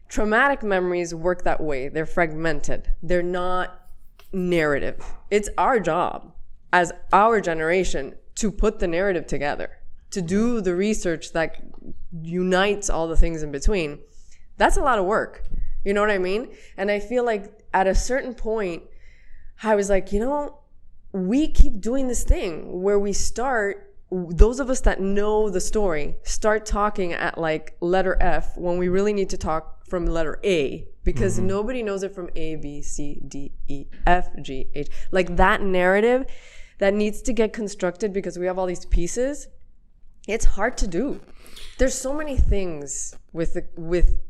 traumatic memories work that way. They're fragmented. They're not narrative. It's our job as our generation to put the narrative together, to do the research that unites all the things in between. That's a lot of work. You know what I mean? And I feel like at a certain point, I was like, we keep doing this thing where we start, those of us that know the story, start talking at like letter F when we really need to talk from letter A, because nobody knows it from A, B, C, D, E, F, G, H. Like that narrative that needs to get constructed because we have all these pieces. It's hard to do. There's so many things with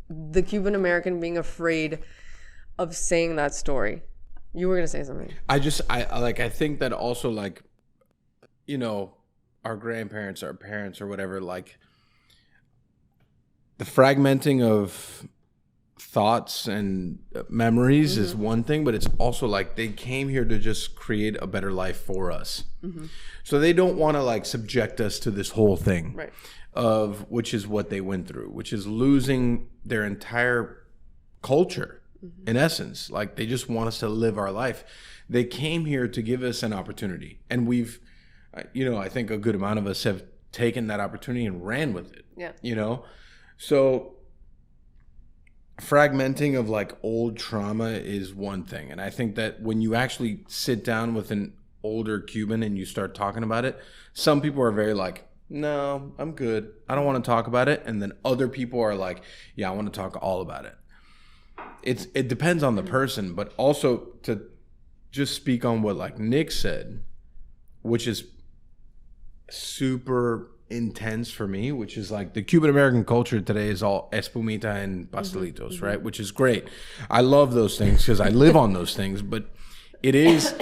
the Cuban American being afraid of saying that story. You were gonna say something. I think that also, like, our grandparents, our parents, or whatever, like the fragmenting of thoughts and memories is one thing, but it's also like they came here to just create a better life for us. So they don't want to like subject us to this whole thing, right, of which is what they went through, which is losing their entire culture in essence. Like they just want us to live our life. They came here to give us an opportunity, and we've I think a good amount of us have taken that opportunity and ran with it. So fragmenting of like old trauma is one thing, and I think that when you actually sit down with an older Cuban and you start talking about it, some people are very like, no, I'm good, I don't want to talk about it, and then other people are like, yeah, I want to talk all about it. It depends on the person, but also to just speak on what like Nick said, which is super intense for me, which is like the Cuban American culture today is all espumita and pastelitos, right? Which is great. I love those things because I live on those things, but it is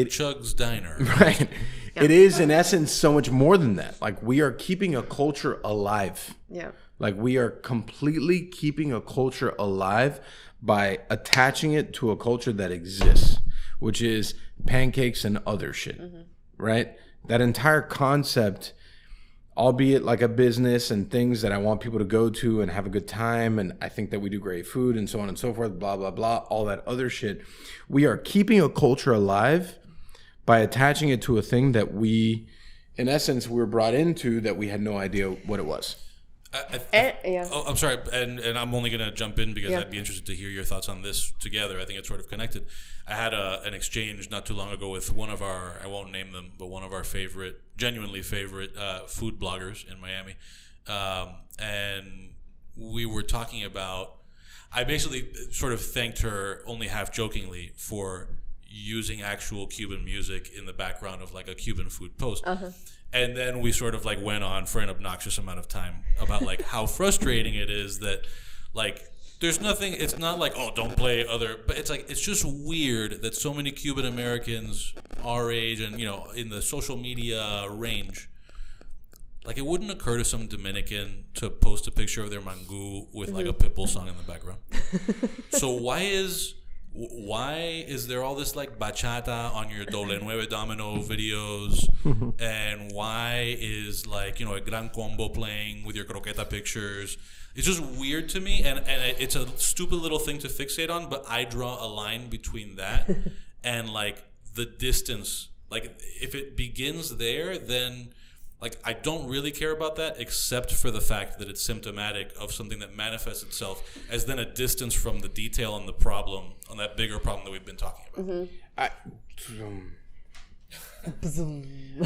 Chug's Diner, right? Yeah. It is in essence so much more than that. Like we are keeping a culture alive. Yeah. Like we are completely keeping a culture alive by attaching it to a culture that exists, which is pancakes and other shit, right? That entire concept, albeit like a business and things that I want people to go to and have a good time, and I think that we do great food and so on and so forth, blah, blah, blah, all that other shit. We are keeping a culture alive by attaching it to a thing that we, in essence, were brought into that we had no idea what it was. Oh, I'm sorry, and I'm only going to jump in because I'd be interested to hear your thoughts on this together. I think it's sort of connected. I had an exchange not too long ago with one of our, I won't name them, but one of our genuinely favorite food bloggers in Miami. And we were talking about, I basically sort of thanked her only half jokingly for using actual Cuban music in the background of like a Cuban food post. And then we sort of like went on for an obnoxious amount of time about like how frustrating it is that like there's nothing. It's not like, oh, don't play other. But it's like, it's just weird that so many Cuban Americans our age and, you know, in the social media range, like, it wouldn't occur to some Dominican to post a picture of their mangu with like a Pitbull song in the background. So why is there all this like bachata on your Doble Nueve Domino videos? And why is, like, you know, a Gran Combo playing with your croqueta pictures? It's just weird to me, and it's a stupid little thing to fixate on, but I draw a line between that and like the distance. Like, if it begins there, then like, I don't really care about that, except for the fact that it's symptomatic of something that manifests itself as then a distance from the detail on the problem, on that bigger problem that we've been talking about.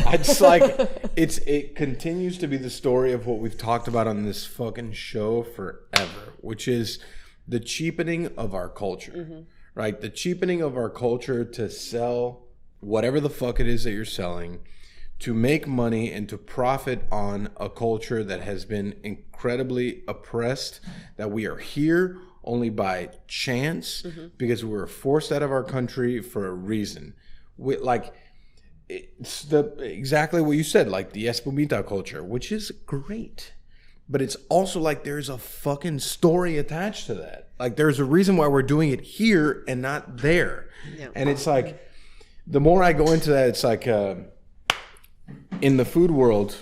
I just like, it continues to be the story of what we've talked about on this fucking show forever, which is the cheapening of our culture, right? The cheapening of our culture to sell whatever the fuck it is that you're selling, to make money and to profit on a culture that has been incredibly oppressed, that we are here only by chance because we were forced out of our country for a reason. It's exactly what you said, like the Espumita culture, which is great. But it's also like there's a fucking story attached to that. Like, there's a reason why we're doing it here and not there. Yeah. And it's like, the more I go into that, it's like... in the food world,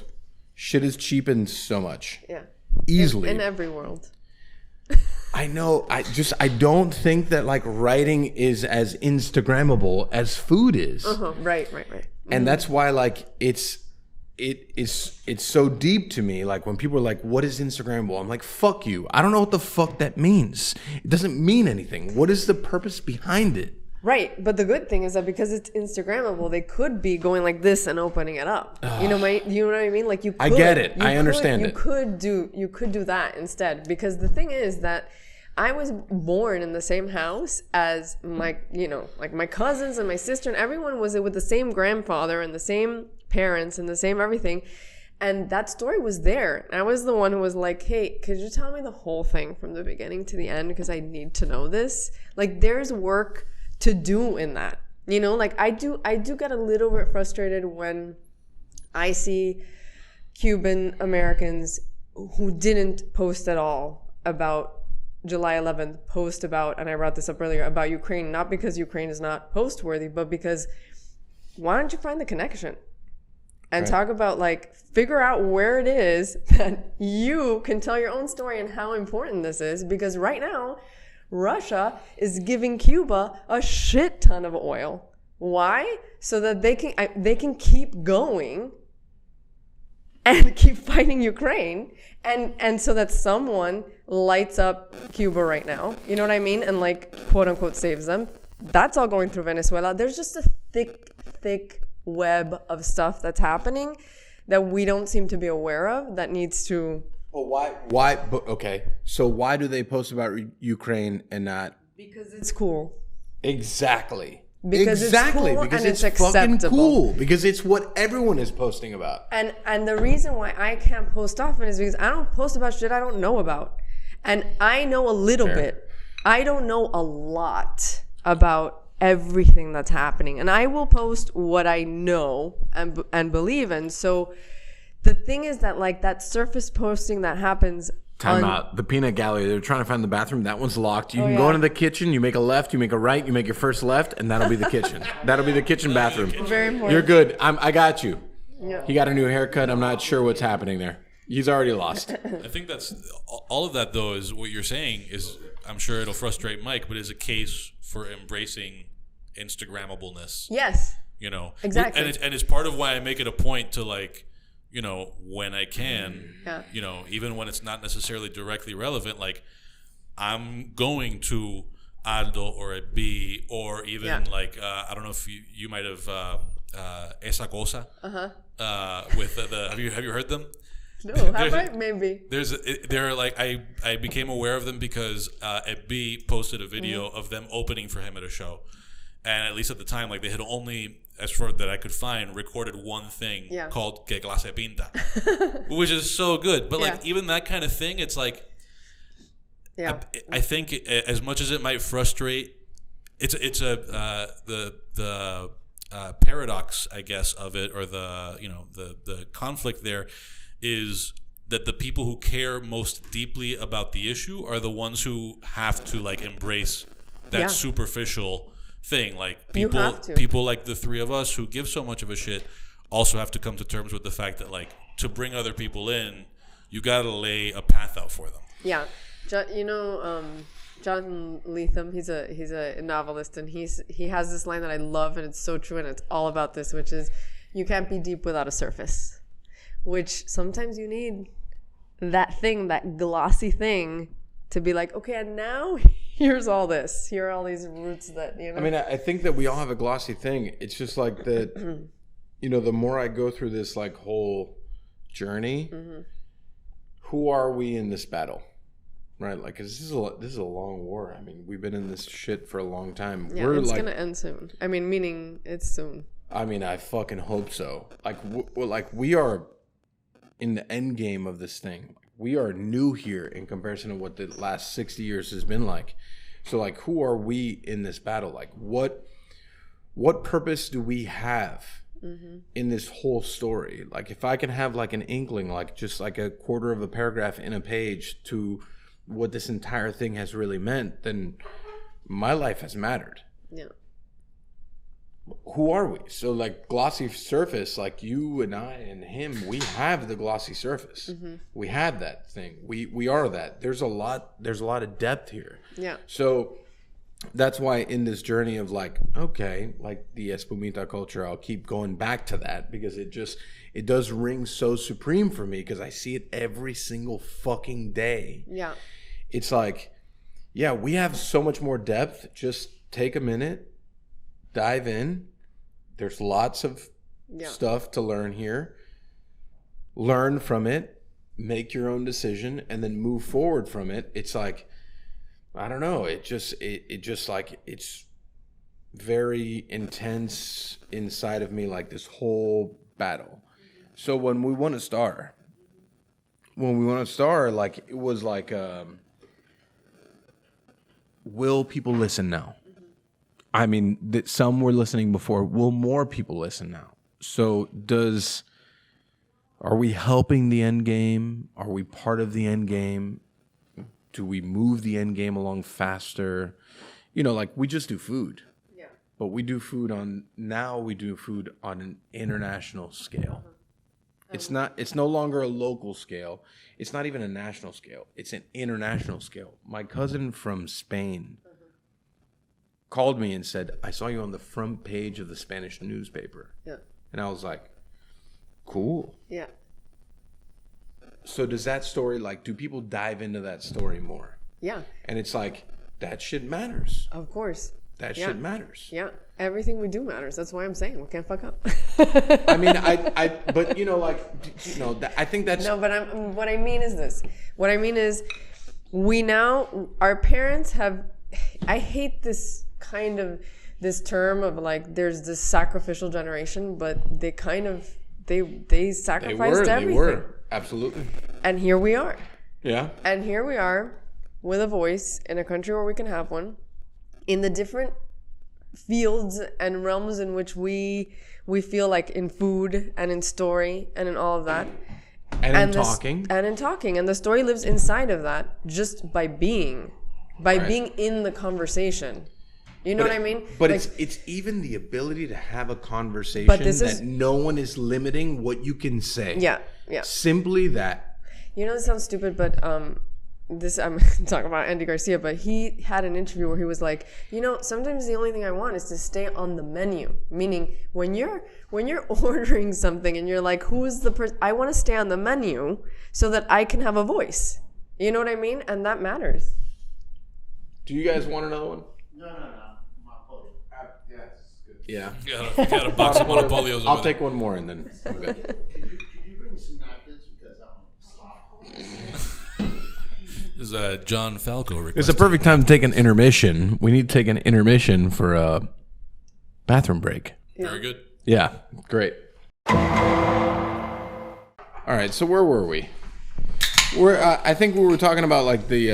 shit is cheapened so much. Yeah. Easily. In every world. I know. I don't think that like writing is as Instagrammable as food is. Right. And that's why like it's so deep to me. Like, when people are like, what is Instagrammable? I'm like, fuck you. I don't know what the fuck that means. It doesn't mean anything. What is the purpose behind it? Right, but the good thing is that because it's Instagrammable, they could be going like this and opening it up. You know what I mean? Like, you could, I get it. I understand it. You could do that instead, because the thing is that I was born in the same house as my, you know, like my cousins and my sister, and everyone was with the same grandfather and the same parents and the same everything. And that story was there. I was the one who was like, hey, could you tell me the whole thing from the beginning to the end? Because I need to know this. Like, there's work to do in that, you know, like I do get a little bit frustrated when I see Cuban Americans who didn't post at all about July 11th, post about, and I brought this up earlier, about Ukraine, not because Ukraine is not post worthy, but because why don't you find the connection and talk about, like, figure out where it is that you can tell your own story and how important this is, because right now Russia is giving Cuba a shit ton of oil. Why? So that they can keep going and keep fighting Ukraine, and so that someone lights up Cuba right now. You know what I mean? And, like, quote unquote saves them. That's all going through Venezuela. There's just a thick web of stuff that's happening that we don't seem to be aware of that needs to... Well, why? But okay, so why do they post about Ukraine and not? Because it's cool. Exactly. Because it's cool, because and it's fucking acceptable. Cool. Because it's what everyone is posting about. And the reason why I can't post often is because I don't post about shit I don't know about, and I know a little bit. I don't know a lot about everything that's happening, and I will post what I know and believe in. So. The thing is that, like, that surface posting that happens... Time out. The peanut gallery, they're trying to find the bathroom. That one's locked. You can go into the kitchen, you make a left, you make a right, you make your first left, and that'll be the kitchen. That'll be the kitchen bathroom. Very important. You're good. I got you. Yeah. He got a new haircut. I'm not sure what's happening there. He's already lost. I think that's... All of that, though, is what you're saying is... I'm sure it'll frustrate Mike, but is a case for embracing Instagrammableness. Yes. You know? Exactly. And it's part of why I make it a point to, like... You know, when I can, you know, even when it's not necessarily directly relevant, like, I'm going to Aldo or a B, or even like, I don't know if you might have Esa Cosa with the have you heard them? No, have I? Maybe. They're like, I became aware of them because a B posted a video of them opening for him at a show. And at least at the time, like, they had only, as far that I could find, recorded one thing called Que Clase Pinta, which is so good. But, like, even that kind of thing, it's like, Yeah. I think as much as it might frustrate, it's the paradox, I guess, of it, or the conflict there is that the people who care most deeply about the issue are the ones who have to like embrace that superficial thing. Like people like the three of us who give so much of a shit also have to come to terms with the fact that like to bring other people in, you got to lay a path out for them. Yeah. Jonathan Lethem, he's a novelist, and he has this line that I love, and it's so true, and it's all about this, which is, you can't be deep without a surface. Which sometimes you need that thing, that glossy thing, to be like, okay, and now here's all this. Here are all these roots that, you know. I mean, I think that we all have a glossy thing. It's just like that, you know, the more I go through this like whole journey, who are we in this battle? Right, like this is a long war. I mean, we've been in this shit for a long time. Yeah, it's gonna end soon. I mean, meaning it's soon. I mean, I fucking hope so. Like, we are in the end game of this thing. We are new here in comparison to what the last 60 years has been like. So, like, who are we in this battle? Like, what purpose do we have in this whole story? Like, if I can have like an inkling, like just like a quarter of a paragraph in a page to what this entire thing has really meant, then my life has mattered. Yeah. Who are we? So like glossy surface, like you and I and him, we have the glossy surface. We have that thing. We are that. There's a lot of depth here. Yeah. So that's why in this journey of like, okay, like the Espumita culture, I'll keep going back to that because it does ring so supreme for me because I see it every single fucking day. Yeah. It's like, yeah, we have so much more depth. Just take a minute, dive in. There's lots of stuff to learn here. Learn from it, make your own decision, and then move forward from it. It's like, I don't know. It just like, it's very intense inside of me, like this whole battle. So when we won a star, like it was like, will people listen now? I mean, that some were listening before. Will more people listen now? So are we helping the end game? Are we part of the end game? Do we move the end game along faster? You know, like we just do food. Yeah. But we do food on an international scale. It's no longer a local scale. It's not even a national scale. It's an international scale. My cousin from Spain called me and said, I saw you on the front page of the Spanish newspaper. Yeah. And I was like, cool. Yeah. So does that story, like, do people dive into that story more? Yeah. And it's like, that shit matters. Of course. That shit matters. Yeah. Everything we do matters. That's why I'm saying we can't fuck up. I mean, but you know, like, you know, I think that's... No, but what I mean is this. What I mean is our parents have, I hate this kind of, this term of like, there's this sacrificial generation, but they kind of, they sacrificed everything. They were, absolutely. And here we are. Yeah. And here we are with a voice in a country where we can have one, in the different fields and realms in which we feel like, in food and in story and in all of that. And in talking. And the story lives inside of that just by being in the conversation. You know what I mean? But like, it's even the ability to have a conversation that no one is limiting what you can say. Yeah, yeah. Simply that. You know, this sounds stupid, but I'm talking about Andy Garcia, but he had an interview where he was like, you know, sometimes the only thing I want is to stay on the menu. Meaning, when you're ordering something and you're like, who's the person? I want to stay on the menu so that I can have a voice. You know what I mean? And that matters. Do you guys want another one? No. Yeah. You got a box of monopolios over I'll take one more and then I'm good. Could you bring some napkins because I'm sloppy. This is John Falco requesting. It's a perfect time to take an intermission. We need to take an intermission for a bathroom break. Yeah. Very good. Yeah, great. All right, so where were we? I think we were talking about like the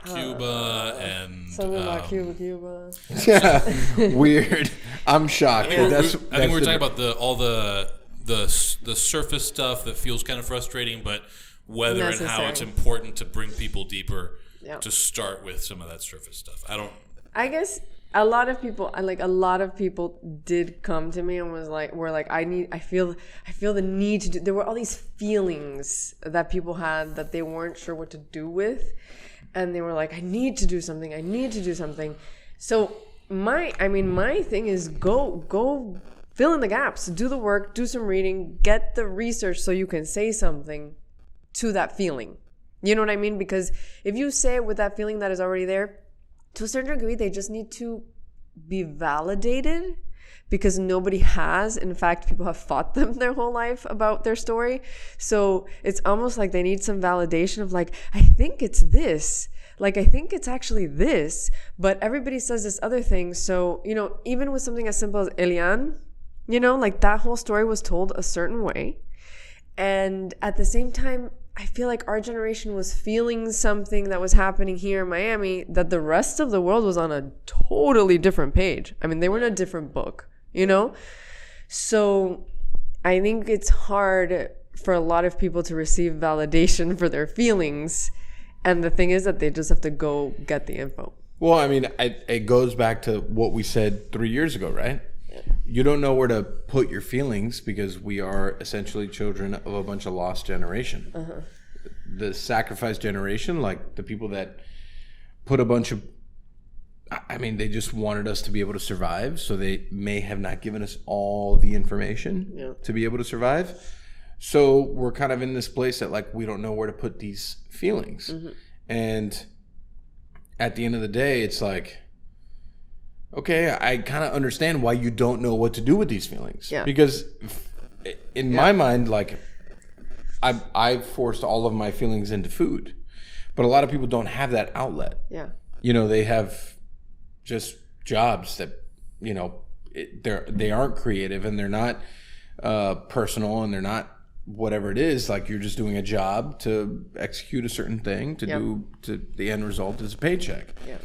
Cuba and something about Cuba. Yeah, weird. I'm shocked. I think That's we're talking about all the surface stuff that feels kind of frustrating, but whether and how it's important to bring people deeper to start with some of that surface stuff. I guess a lot of people did come to me and were like, I feel the need to do. There were all these feelings that people had that they weren't sure what to do with, and they were like, I need to do something. So my thing is go fill in the gaps, do the work, do some reading, get the research so you can say something to that feeling. You know what I mean? Because if you say it with that feeling that is already there, to a certain degree, they just need to be validated, because nobody has. In fact, people have fought them their whole life about their story. So it's almost like they need some validation of like, I think it's this. Like, I think it's actually this, but everybody says this other thing. So, even with something as simple as Elian, like that whole story was told a certain way. And at the same time, I feel like our generation was feeling something that was happening here in Miami that the rest of the world was on a totally different page. I mean, they were in a different book, So I think it's hard for a lot of people to receive validation for their feelings. And the thing is that they just have to go get the info. Well, I mean, it goes back to what we said 3 years ago, right? You don't know where to put your feelings because we are essentially children of a bunch of lost generation. Uh-huh. The sacrificed generation, like the people that put a bunch of, they just wanted us to be able to survive. So they may have not given us all the information to be able to survive. So we're kind of in this place that like, we don't know where to put these feelings. Mm-hmm. And at the end of the day, it's like, okay, I kind of understand why you don't know what to do with these feelings. Yeah. Because in my mind, like, I forced all of my feelings into food. But a lot of people don't have that outlet. Yeah. They have just jobs that, they aren't creative and they're not personal and they're not whatever it is. Like, you're just doing a job to execute a certain thing to the end result is a paycheck. Yeah.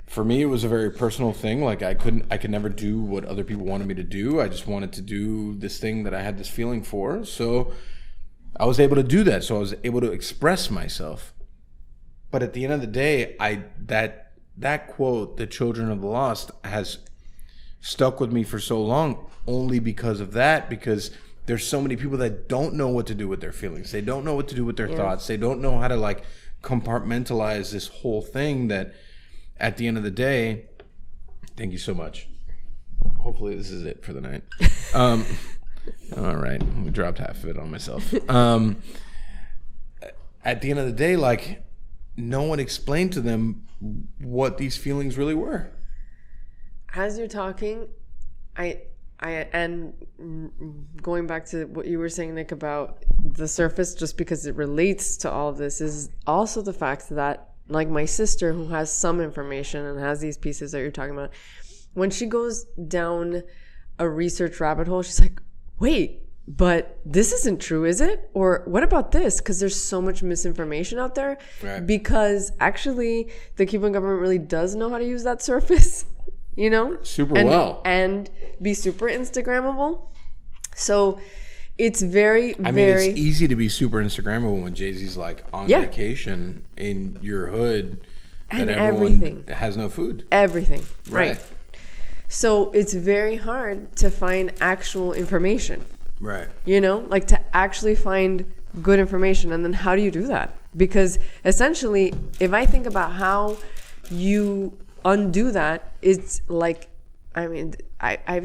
For me, it was a very personal thing. Like, I could never do what other people wanted me to do. I just wanted to do this thing that I had this feeling for. So I was able to do that. So I was able to express myself. But at the end of the day, that quote, "The children of the lost," has stuck with me for so long only because of that. Because there's so many people that don't know what to do with their feelings. They don't know what to do with their thoughts. They don't know how to like compartmentalize this whole thing that at the end of the day, thank you so much. Hopefully this is it for the night. All right. We dropped half of it on myself. At the end of the day, like, no one explained to them what these feelings really were. As you're talking, and going back to what you were saying, Nick, about the surface, just because it relates to all of this, is also the fact that, like, my sister, who has some information and has these pieces that you're talking about, when she goes down a research rabbit hole, she's like, wait, but this isn't true, is it? Or what about this? Because there's so much misinformation out there. Right. Because actually, the Cuban government really does know how to use that surface, super well. And be super Instagrammable. So it's very, it's easy to be super Instagrammable when Jay-Z's like on vacation in your hood and everyone has no food. Everything. Right. So it's very hard to find actual information. Right. Like to actually find good information. And then how do you do that? Because essentially, if I think about how you undo that, it's like, I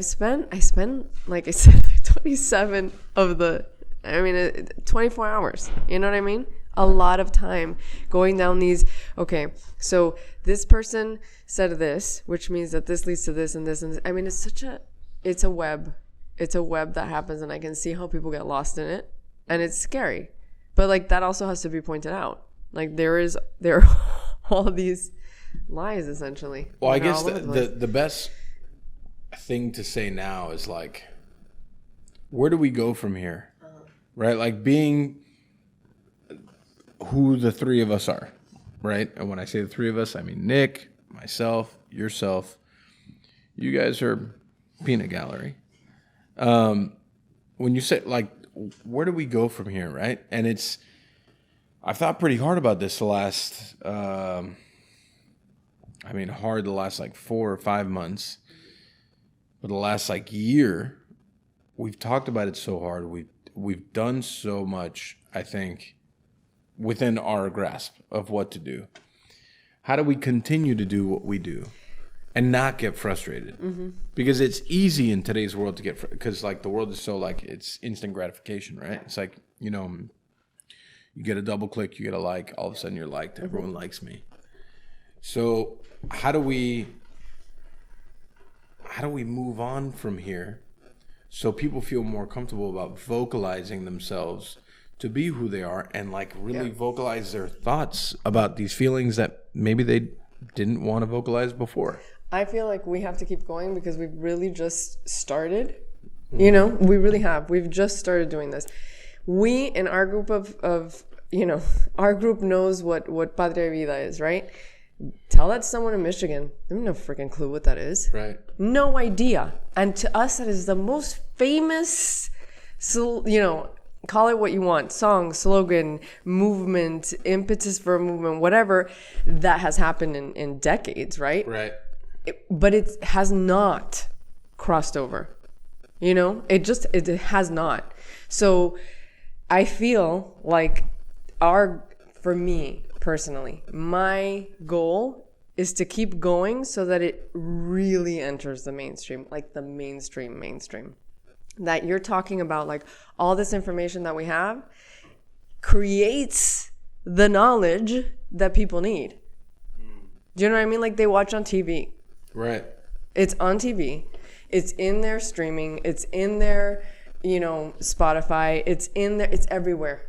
spent, like I said, 27 of the, 24 hours. You know what I mean? A lot of time going down these, okay, so this person said this, which means that this leads to this and this and this. It's a web. It's a web that happens, and I can see how people get lost in it, and it's scary. But like, that also has to be pointed out. Like, there are all these lies, essentially. Well, I guess the best thing to say now is like, where do we go from here? Right? Like, being who the three of us are, right? And when I say the three of us, I mean Nick, myself, yourself. You guys are peanut gallery. When you say, like, where do we go from here, right? And I've thought pretty hard about this the last, the last like 4 or 5 months. But the last like year, we've talked about it so hard. We've done so much, I think, within our grasp of what to do. How do we continue to do what we do and not get frustrated? Mm-hmm. Because it's easy in today's world to get, because like the world is so like, it's instant gratification, right? It's like, you get a double click, you get a like, all of a sudden you're liked, everyone likes me. So how do we move on from here so people feel more comfortable about vocalizing themselves to be who they are and like really vocalize their thoughts about these feelings that maybe they didn't want to vocalize before? I feel like we have to keep going because we've really just started. We really have. We've just started doing this. We, in our group our group knows what Padre Vida is, right? Tell that to someone in Michigan. They have no freaking clue what that is. Right. No idea. And to us, that is the most famous, call it what you want, song, slogan, movement, impetus for a movement, whatever, that has happened in decades, right? Right. But it has not crossed over. It has not. So I feel like for me personally, my goal is to keep going so that it really enters the mainstream, like the mainstream. That you're talking about, like all this information that we have creates the knowledge that people need. Do you know what I mean? Like they watch on TV. Right. It's on TV. It's in their streaming. It's in their, Spotify. It's in there. It's everywhere.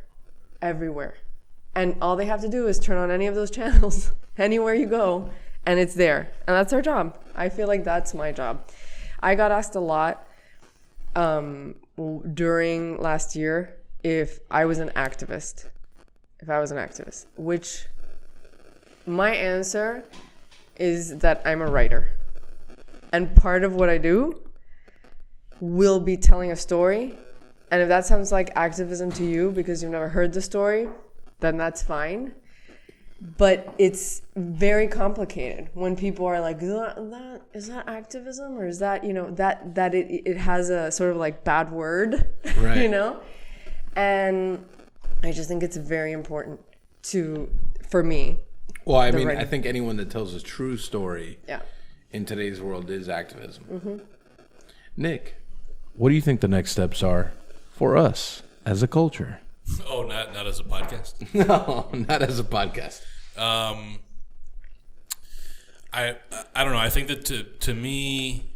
And all they have to do is turn on any of those channels, anywhere you go, and it's there. And that's our job. I feel like that's my job. I got asked a lot during last year if I was an activist. Which my answer is that I'm a writer. And part of what I do will be telling a story. And if that sounds like activism to you because you've never heard the story, then that's fine. But it's very complicated when people are like, is that activism? Or is that, that it has a sort of like bad word, right. And I just think it's very important for me. Well, I think anyone that tells a true story yeah. in today's world is activism. Mm-hmm. Nick, what do you think the next steps are for us as a culture? Oh, not as a podcast. No, not as a podcast. I don't know. I think that to me,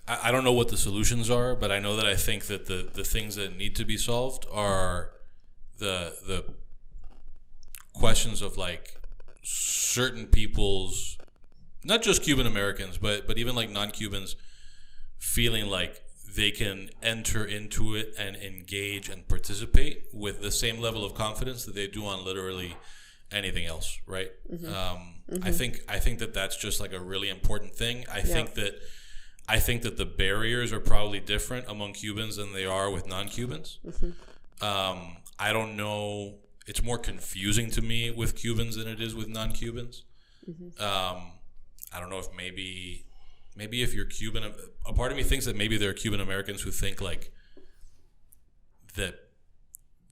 I don't know what the solutions are, but I know that I think that the things that need to be solved are the questions of like certain people's, not just Cuban Americans, but even like non-Cubans feeling like they can enter into it and engage and participate with the same level of confidence that they do on literally anything else, right? Mm-hmm. I think that that's just like a really important thing. I think that the barriers are probably different among Cubans than they are with non-Cubans. Mm-hmm. I don't know. It's more confusing to me with Cubans than it is with non-Cubans. Mm-hmm. I don't know if maybe if you're Cuban, a part of me thinks that maybe there are Cuban Americans who think like that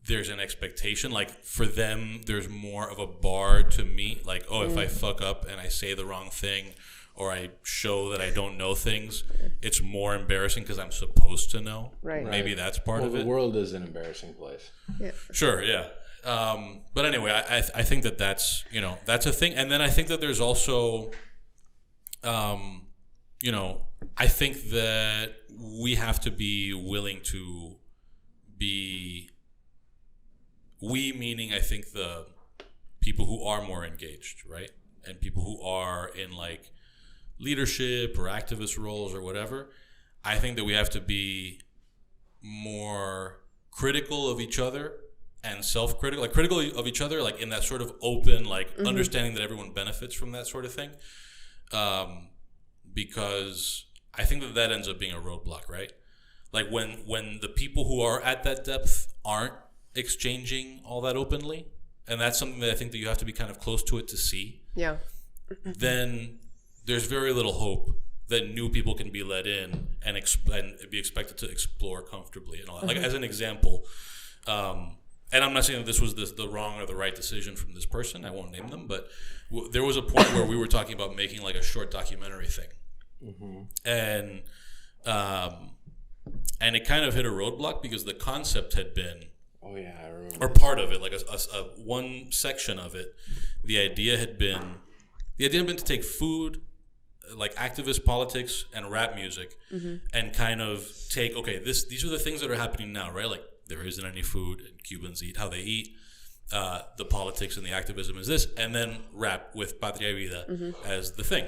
there's an expectation, like for them, there's more of a bar to meet. Like, if I fuck up and I say the wrong thing or I show that I don't know things, it's more embarrassing because I'm supposed to know. Right. Maybe that's part of it. The world is an embarrassing place. Yeah. Sure, yeah. But anyway, I think that's a thing. And then I think that there's also, I think that we have to be willing to be, we meaning I think the people who are more engaged, right? And people who are in like leadership or activist roles or whatever. I think that we have to be more critical of each other and self-critical, like critical of each other, like in that sort of open, like understanding that everyone benefits from that sort of thing. Because I think that ends up being a roadblock, right? Like when the people who are at that depth aren't exchanging all that openly, and that's something that I think that you have to be kind of close to it to see. Yeah. Then there's very little hope that new people can be let in and be expected to explore comfortably and all that. Like as an example, and I'm not saying that this was the wrong or the right decision from this person. I won't name them, but there was a point where we were talking about making like a short documentary thing, and it kind of hit a roadblock because the concept had been, I remember, or part of it, like a one section of it, the idea had been to take food, like activist politics and rap music, and kind of take, okay, these are the things that are happening now, right? Like there isn't any food and Cubans eat how they eat. The politics and the activism is this, and then rap with Patria Vida as the thing.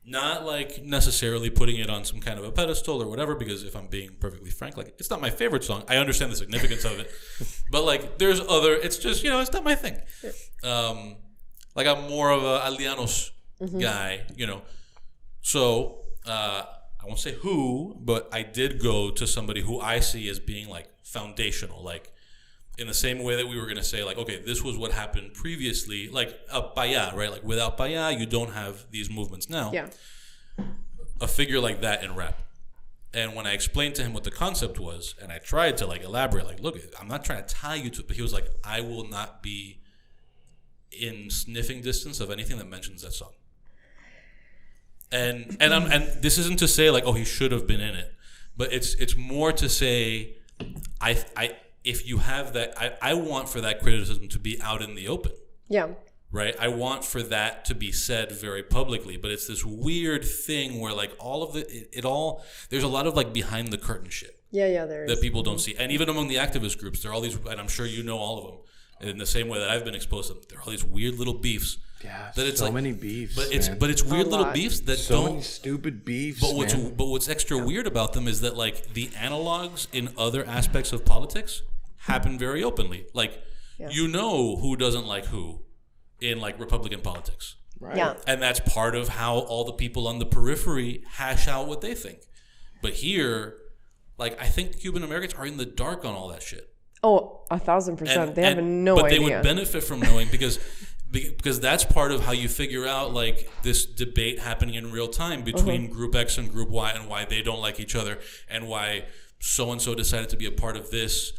Not like necessarily putting it on some kind of a pedestal or whatever, because if I'm being perfectly frank, like it's not my favorite song. I understand the significance of it, but like there's other, it's just, it's not my thing. Like I'm more of a Aldeanos guy, So I won't say who, but I did go to somebody who I see as being like foundational, like in the same way that we were going to say like, okay, this was what happened previously, like Payá, right? Like without Payá, you don't have these movements now. Yeah. A figure like that in rap. And when I explained to him what the concept was, and I tried to like elaborate, like, look, I'm not trying to tie you to it, but he was like, I will not be in sniffing distance of anything that mentions that song. And this isn't to say like, oh, he should have been in it, but it's more to say, if you have that, I want for that criticism to be out in the open. Yeah. Right? I want for that to be said very publicly, but it's this weird thing where like all of there's a lot of like behind the curtain shit. Yeah, there is. That people don't see. And even among the activist groups, there are all these, and I'm sure you know all of them, in the same way that I've been exposed to them, there are all these weird little beefs. Yeah, that it's so like, many beefs, but it's weird little beefs that so many stupid beefs. But what's extra weird about them is that like the analogs in other aspects of politics happen very openly. Like who doesn't like who in like Republican politics, right? Yeah, and that's part of how all the people on the periphery hash out what they think. But here, like I think Cuban Americans are in the dark on all that shit. Oh, 1,000%. They have no idea. But they would benefit from knowing because that's part of how you figure out like this debate happening in real time between Group X and Group Y, and why they don't like each other, and why so-and-so decided to be a part of this,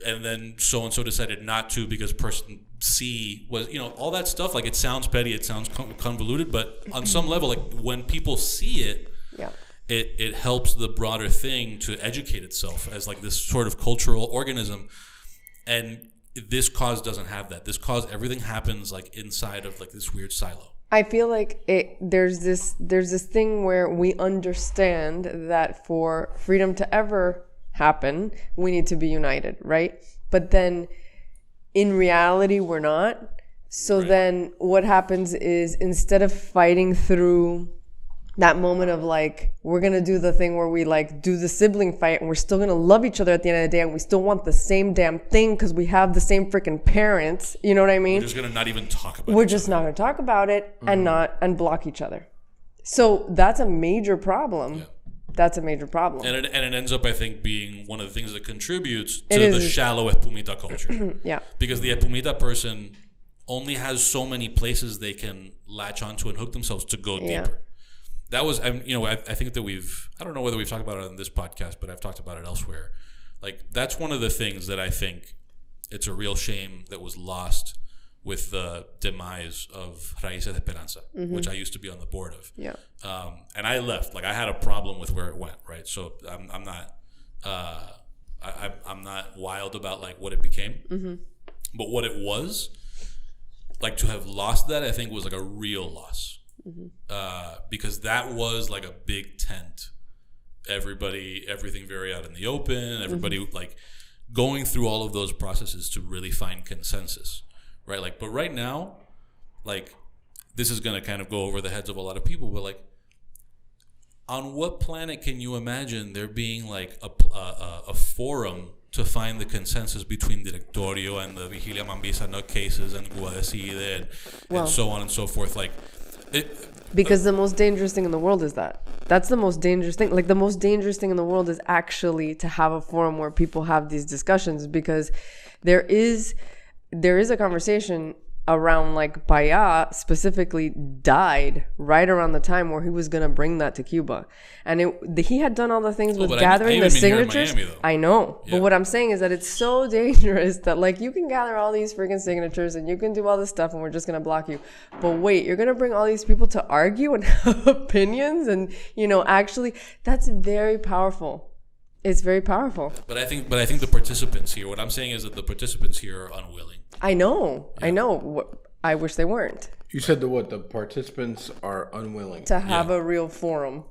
and then so-and-so decided not to because person C was, all that stuff. Like it sounds petty, it sounds convoluted, but on some level, like when people see it, it helps the broader thing to educate itself as like this sort of cultural organism. And this cause doesn't have that. This cause, everything happens like inside of like this weird silo. I feel like there's this thing where we understand that for freedom to ever happen, we need to be united, right? But then in reality, we're not. So then what happens is instead of fighting through that moment of like, we're going to do the thing where we like do the sibling fight and we're still going to love each other at the end of the day and we still want the same damn thing because we have the same freaking parents. You know what I mean? We're just going to not even talk about it. We're just not going to talk about it and block each other. So that's a major problem. Yeah. That's a major problem. And it ends up, I think, being one of the things that contributes to the shallow Espumita culture. Yeah. Because the Espumita person only has so many places they can latch onto and hook themselves to go deeper. That was, I think that I don't know whether we've talked about it on this podcast, but I've talked about it elsewhere. Like, that's one of the things that I think it's a real shame that was lost with the demise of Raíces de Esperanza, which I used to be on the board of. Yeah. And I left. Like, I had a problem with where it went, right? So I'm not wild about, like, what it became. But what it was, like, to have lost that, I think was, like, a real loss. Because that was like a big tent, everything very out in the open, everybody like going through all of those processes to really find consensus, right? Like, but right now, like, this is going to kind of go over the heads of a lot of people, but like, on what planet can you imagine there being like a forum to find the consensus between Directorio and the Vigilia Mambisa nutcases and Cuba Decide and so on and so forth. Like, because the most dangerous thing in the world is that. That's the most dangerous thing. Like, the most dangerous thing in the world is actually to have a forum where people have these discussions, because there is a conversation around, like, Payá specifically died right around the time where he was going to bring that to Cuba. And he had done all the things with gathering the signatures. I know. Yeah. But what I'm saying is that it's so dangerous that, like, you can gather all these freaking signatures and you can do all this stuff and we're just going to block you. But wait, you're going to bring all these people to argue and have opinions and, actually, that's very powerful. It's very powerful. But I think the participants here, what I'm saying is that the participants here are unwilling. I know. Yeah. I know. I wish they weren't. You said the participants are unwilling to have a real forum,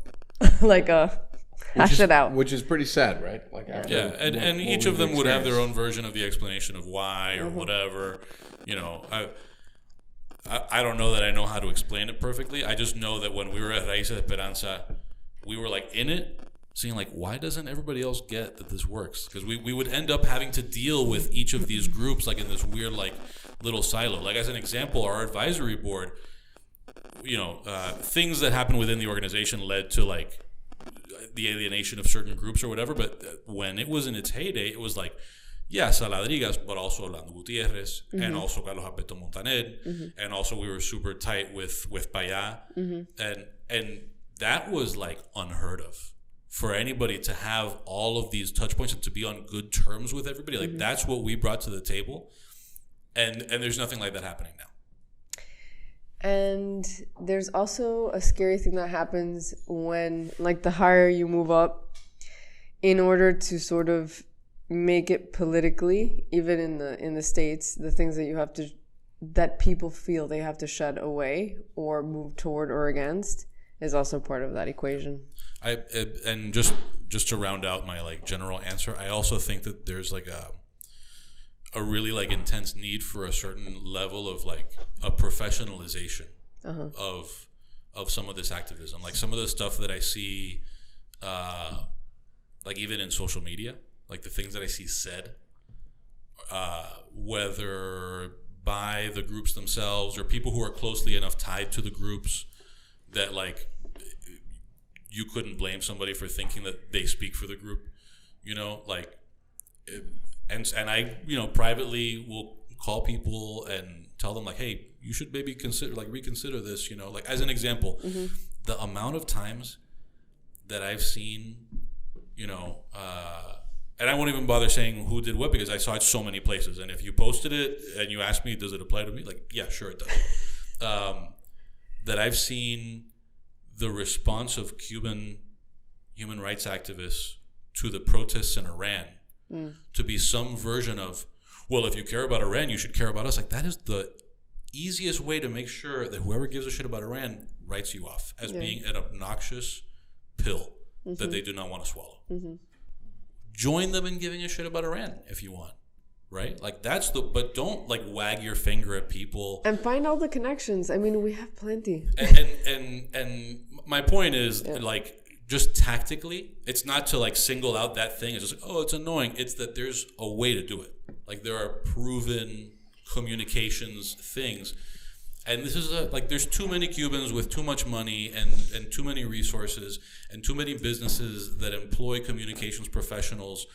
like hash it out, which is pretty sad, right? Like, and each of them would have their own version of the explanation of why or whatever. I don't know that I know how to explain it perfectly. I just know that when we were at Raíces de Esperanza, we were like in it, seeing like, why doesn't everybody else get that this works? Because we would end up having to deal with each of these groups like in this weird like little silo. Like, as an example, our advisory board, things that happened within the organization led to like the alienation of certain groups or whatever. But when it was in its heyday, it was like, Saladrigas, but also Orlando Gutierrez, and also Carlos Alberto Montaner, and also we were super tight with Payá, and that was like unheard of. For anybody to have all of these touch points and to be on good terms with everybody, like that's what we brought to the table, and there's nothing like that happening now. And there's also a scary thing that happens when, like, the higher you move up, in order to sort of make it politically, even in the States, the things that people feel they have to shed away or move toward or against is also part of that equation. And just to round out my like general answer, I also think that there's like a really like intense need for a certain level of like a professionalization of some of this activism. Like some of the stuff that I see, like even in social media, like the things that I see said, whether by the groups themselves or people who are closely enough tied to the groups that like you couldn't blame somebody for thinking that they speak for the group, like, and I, privately will call people and tell them like, hey, you should maybe reconsider this, like as an example, the amount of times that I've seen, and I won't even bother saying who did what because I saw it so many places. And if you posted it and you asked me, does it apply to me? Like, yeah, sure it does. That I've seen the response of Cuban human rights activists to the protests in Iran to be some version of, well, if you care about Iran, you should care about us. Like, that is the easiest way to make sure that whoever gives a shit about Iran writes you off as being an obnoxious pill that they do not want to swallow. Join them in giving a shit about Iran if you want. Right? Like but don't like wag your finger at people. And find all the connections. I mean, we have plenty. And my point is like just tactically, it's not to like single out that thing. It's just like, oh, it's annoying. It's that there's a way to do it. Like there are proven communications things. And this is there's too many Cubans with too much money and too many resources and too many businesses that employ communications professionals.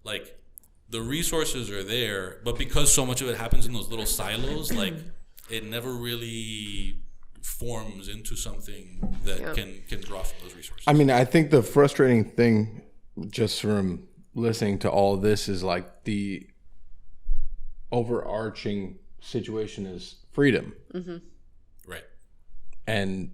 Like, the resources are there, but because so much of it happens in those little silos, like it never really forms into something that can draw from those resources. I mean, I think the frustrating thing just from listening to all of this is like the overarching situation is freedom. Right. And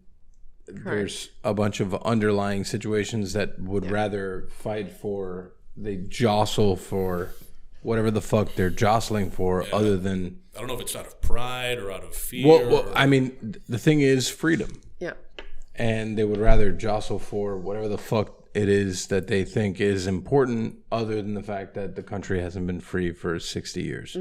there's a bunch of underlying situations that would rather fight for, they jostle for whatever the fuck they're jostling for, other than, I don't know if it's out of pride or out of fear. Well, I mean, the thing is freedom. Yeah. And they would rather jostle for whatever the fuck it is that they think is important, other than the fact that the country hasn't been free for 60 years.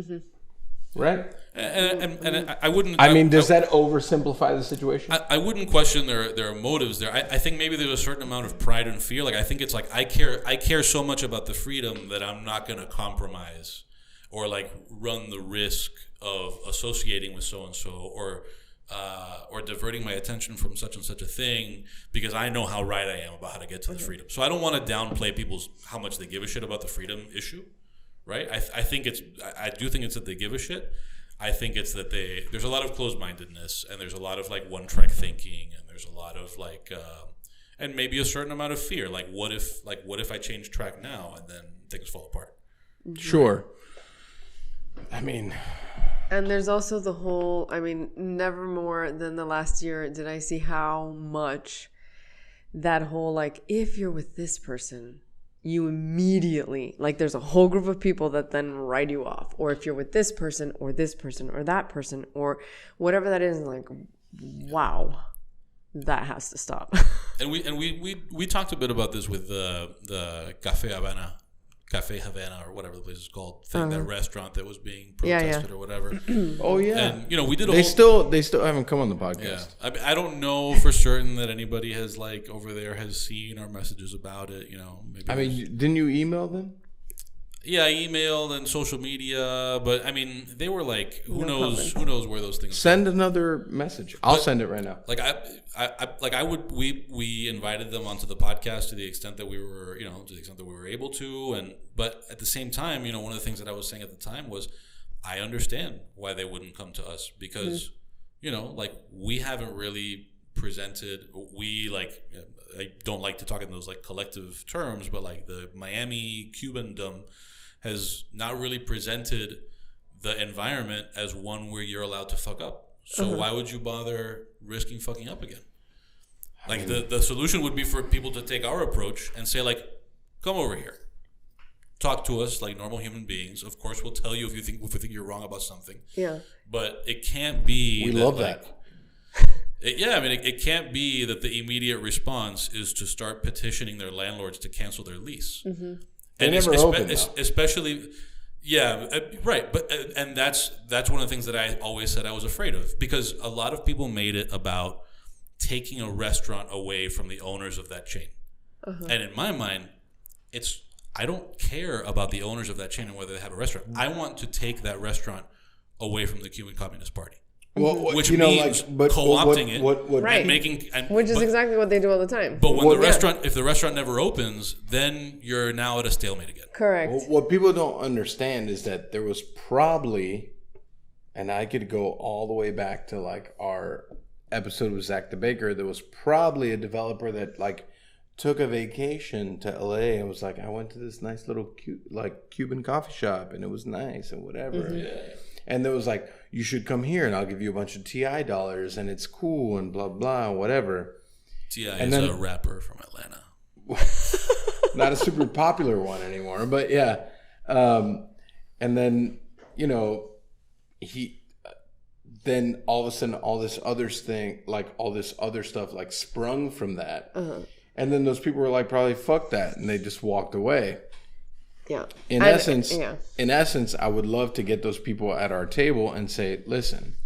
right? And I wouldn't. I mean, does that oversimplify the situation? I wouldn't question their motives there. I think maybe there's a certain amount of pride and fear. Like I think it's like I care so much about the freedom that I'm not going to compromise or like run the risk of associating with so and so or diverting my attention from such and such a thing because I know how right I am about how to get to the freedom. So I don't want to downplay how much they give a shit about the freedom issue, right? I do think it's that they give a shit. I think it's that there's a lot of closed-mindedness and there's a lot of like one-track thinking and there's a lot of like and maybe a certain amount of fear. Like what if I change track now and then things fall apart? Sure. I mean, and there's also the whole, I mean, never more than the last year did I see how much that whole, like, if you're with this person, you immediately, like, there's a whole group of people that then write you off. Or if you're with this person or that person or whatever that is, like, wow, that has to stop. And we talked a bit about this with the Cafe Havana or whatever the place is called thing, that restaurant that was being protested or whatever. Oh yeah, and we did. They still haven't come on the podcast. Yeah, I don't know for certain that anybody has like over there has seen our messages about it. Maybe. I mean, didn't you email them? Yeah, I emailed and social media, but I mean, they were like, who knows where those things. Send another message. I'll send it right now. Like we invited them onto the podcast to the extent that we were, able to, but at the same time, one of the things that I was saying at the time was, I understand why they wouldn't come to us because, like we haven't really presented. I don't like to talk in those like collective terms, but like the Miami Cubandom has not really presented the environment as one where you're allowed to fuck up. So why would you bother risking fucking up again? Like the solution would be for people to take our approach and say like, come over here, talk to us like normal human beings. Of course, we'll tell you if we think you're wrong about something. Yeah. But it can't be. We love that. It can't be that the immediate response is to start petitioning their landlords to cancel their lease. Mm-hmm. They never open, especially, right. But and that's one of the things that I always said I was afraid of because a lot of people made it about taking a restaurant away from the owners of that chain, and in my mind, I don't care about the owners of that chain and whether they have a restaurant. I want to take that restaurant away from the Cuban Communist Party. Well, which means co-opting it, right? Which is exactly what they do all the time. But when if the restaurant never opens, then you're now at a stalemate again. Correct. Well, what people don't understand is that there was probably, and I could go all the way back to like our episode with Zach the Baker. There was probably a developer that like took a vacation to LA and was like, I went to this nice little Cuban coffee shop and it was nice and whatever. Mm-hmm. Yeah. And there was like, you should come here and I'll give you a bunch of TI dollars and it's cool and blah, blah, and whatever. TI is a rapper from Atlanta. Not a super popular one anymore, but yeah. And then, then all of a sudden, all this other stuff like sprung from that. Uh-huh. And then those people were like, probably fuck that. And they just walked away. Yeah. In essence, I would love to get those people at our table and say, listen,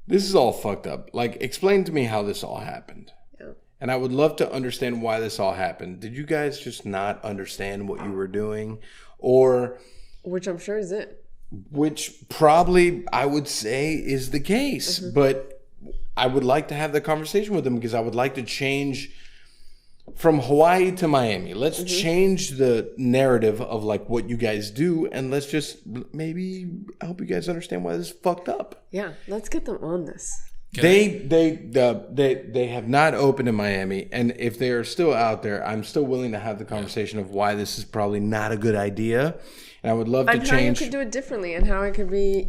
this is all fucked up. Like, explain to me how this all happened. Yeah. And I would love to understand why this all happened. Did you guys just not understand what you were doing? Or... Which I'm sure is it. Which probably, I would say, is the case. Mm-hmm. But I would like to have the conversation with them because I would like to change... From Hawaii to Miami, let's change the narrative of like what you guys do, and let's just maybe help you guys understand why this is fucked up. Yeah, let's get them on this. They have not opened in Miami, and if they are still out there, I'm still willing to have the conversation of why this is probably not a good idea. And I would love to change. And how you could do it differently and how it could be,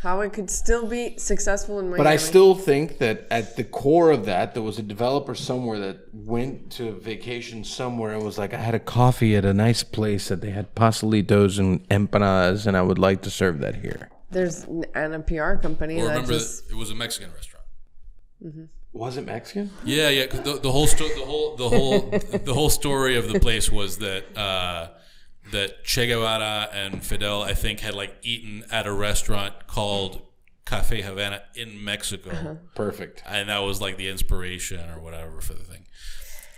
how it could still be successful in Miami. But I still think that at the core of that, there was a developer somewhere that went to vacation somewhere and was like, I had a coffee at a nice place that they had pastelitos and empanadas, and I would like to serve that here. There's a PR company that remember it was a Mexican restaurant. Mm-hmm. Was it Mexican? Yeah. The whole story of the place was that that Che Guevara and Fidel, I think, had like eaten at a restaurant called Cafe Havana in Mexico. Perfect. And that was like the inspiration or whatever for the thing.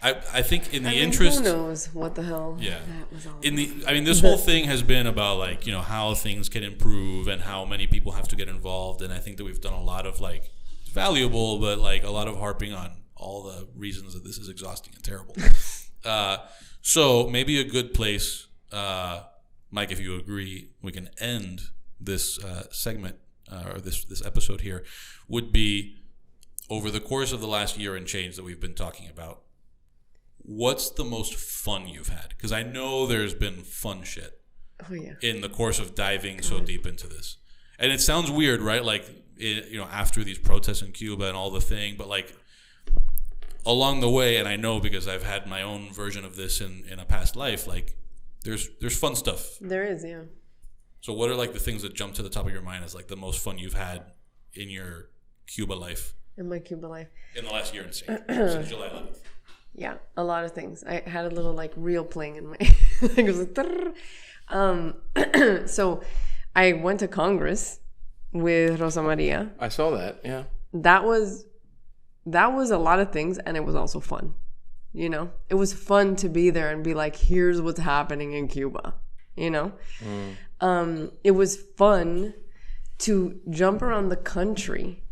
I think in the interest, who knows what the hell? Yeah. That was all This whole thing has been about like, you know, how things can improve and how many people have to get involved. And I think that we've done a lot of like valuable, but like a lot of harping on all the reasons that this is exhausting and terrible. So maybe a good place, Mike, if you agree, we can end this segment or this episode here, would be over the course of the last year and change that we've been talking about. What's the most fun you've had? Because I know there's been fun shit in the course of diving so deep into this. And it sounds weird, right? Like, after these protests in Cuba and all the thing, but like along the way, and I know because I've had my own version of this in a past life, like there's fun stuff. There is, yeah. So what are like the things that jump to the top of your mind as like the most fun you've had in your Cuba life? In my Cuba life. In the last year and since July 11th. Yeah, a lot of things. I had a little like reel playing in my it was like so I went to Congress with Rosa María. I saw that, yeah. That was a lot of things, and it was also fun. You know? It was fun to be there and be like, here's what's happening in Cuba. You know? It was fun to jump around the country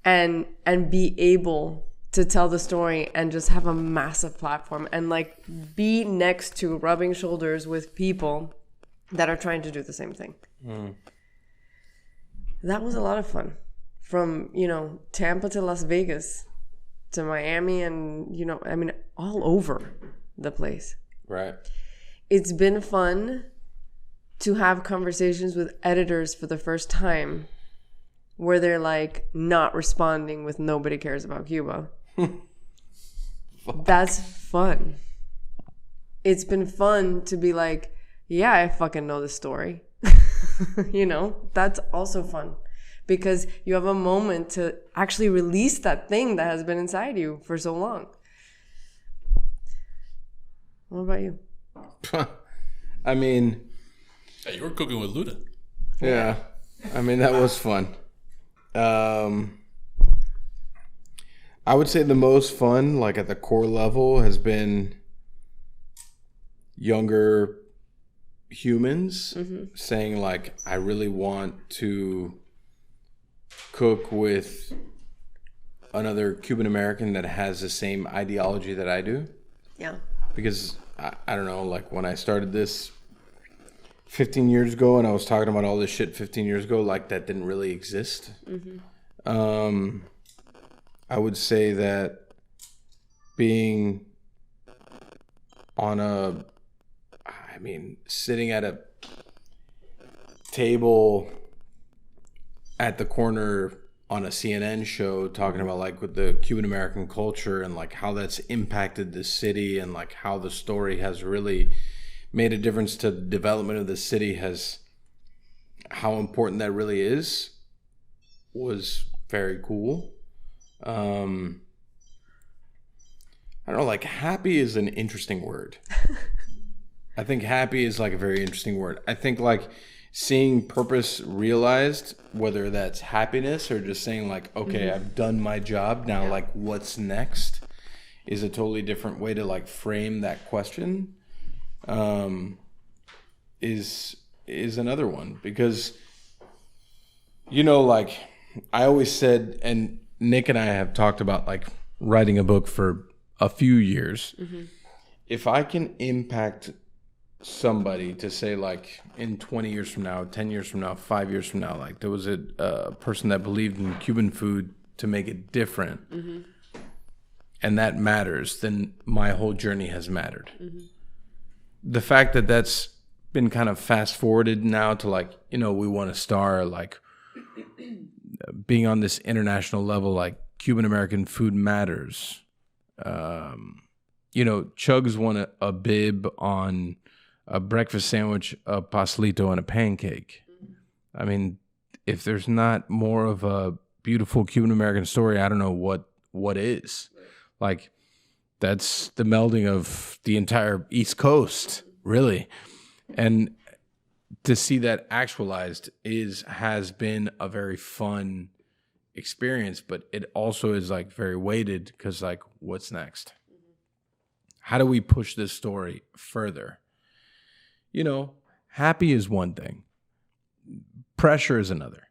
and be able to tell the story and just have a massive platform and like be next to rubbing shoulders with people that are trying to do the same thing. That was a lot of fun. From, Tampa to Las Vegas to Miami and, all over the place. Right. It's been fun to have conversations with editors for the first time where they're like not responding with nobody cares about Cuba. That's fun. It's been fun to be like, yeah, I fucking know the story. That's also fun because you have a moment to actually release that thing that has been inside you for so long. What about you? I mean, hey, you were cooking with Luna. Yeah. I mean, that was fun. I would say the most fun, like at the core level, has been younger humans saying like, I really want to cook with another Cuban American that has the same ideology that I do. Yeah. Because I don't know, like when I started this 15 years ago and I was talking about all this shit 15 years ago, like that didn't really exist. I would say that being on sitting at a table at the corner on a CNN show talking about like with the Cuban American culture and like how that's impacted the city and like how the story has really made a difference to the development of the city, has how important that really is, was very cool. I don't know, like happy is an interesting word. I think happy is like a very interesting word. I think like seeing purpose realized, whether that's happiness or just saying like, okay, I've done my job now, like what's next, is a totally different way to like frame that question. Is another one, because like I always said, and Nick and I have talked about like writing a book for a few years. If I can impact somebody to say like in 20 years from now, 10 years from now, 5 years from now, like there was a person that believed in Cuban food to make it different, and that matters, then my whole journey has mattered. The fact that that's been kind of fast forwarded now to like, we want to star like being on this international level, like Cuban American food matters. Chugs won a bib on a breakfast sandwich, a pastelito, and a pancake. I mean, if there's not more of a beautiful Cuban American story, I don't know what is. Like, that's the melding of the entire East Coast. really. And to see that actualized has been a very fun experience, but it also is like very weighted because like, what's next? How do we push this story further? You know, happy is one thing. Pressure is another.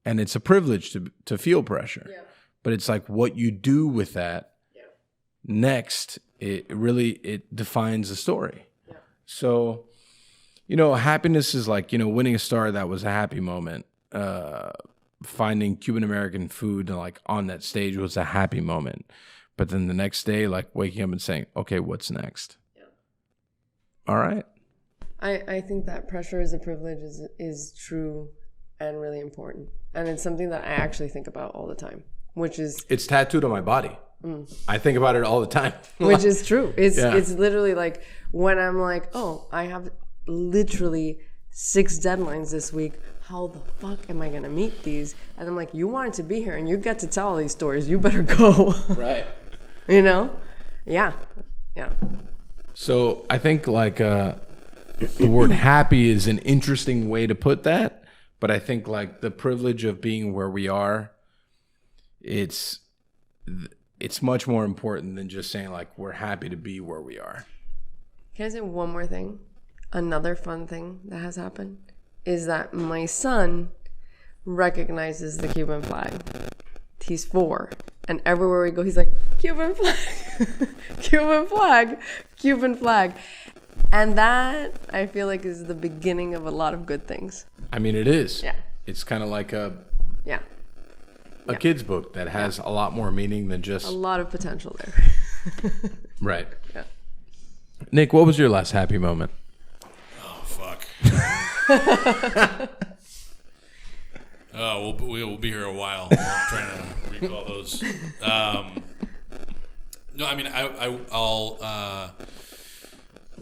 And it's a privilege to feel pressure. Yeah. But it's like what you do with that next, it defines the story. Yeah. So, you know, happiness is like, you know, winning a star, that was a happy moment. Finding Cuban American food like on that stage was a happy moment. But then the next day, like waking up and saying, okay, what's next? Yeah. All right. I think that pressure is a privilege is true and really important. And it's something that I actually think about all the time, which is... It's tattooed on my body. I think about it all the time. Which is true. It's literally like when I'm like, oh, I have literally 6 deadlines this week. How the fuck am I going to meet these? And I'm like, you wanted to be here and you get to tell all these stories. You better go. Right. You know? Yeah. So I think like the word happy is an interesting way to put that. But I think like the privilege of being where we are, it's much more important than just saying like we're happy to be where we are. Can I say one more thing? Another fun thing that has happened is that my son recognizes the Cuban flag. He's 4. And everywhere we go, he's like, Cuban flag, Cuban flag, Cuban flag. And that, I feel like, is the beginning of a lot of good things. I mean, it is. Yeah. It's kind of like a Yeah. a kid's book that has a lot more meaning than just... A lot of potential there. Right. Yeah. Nick, what was your last happy moment? Oh, fuck. Oh, we'll be here a while. I'm trying to recall those. No, I mean,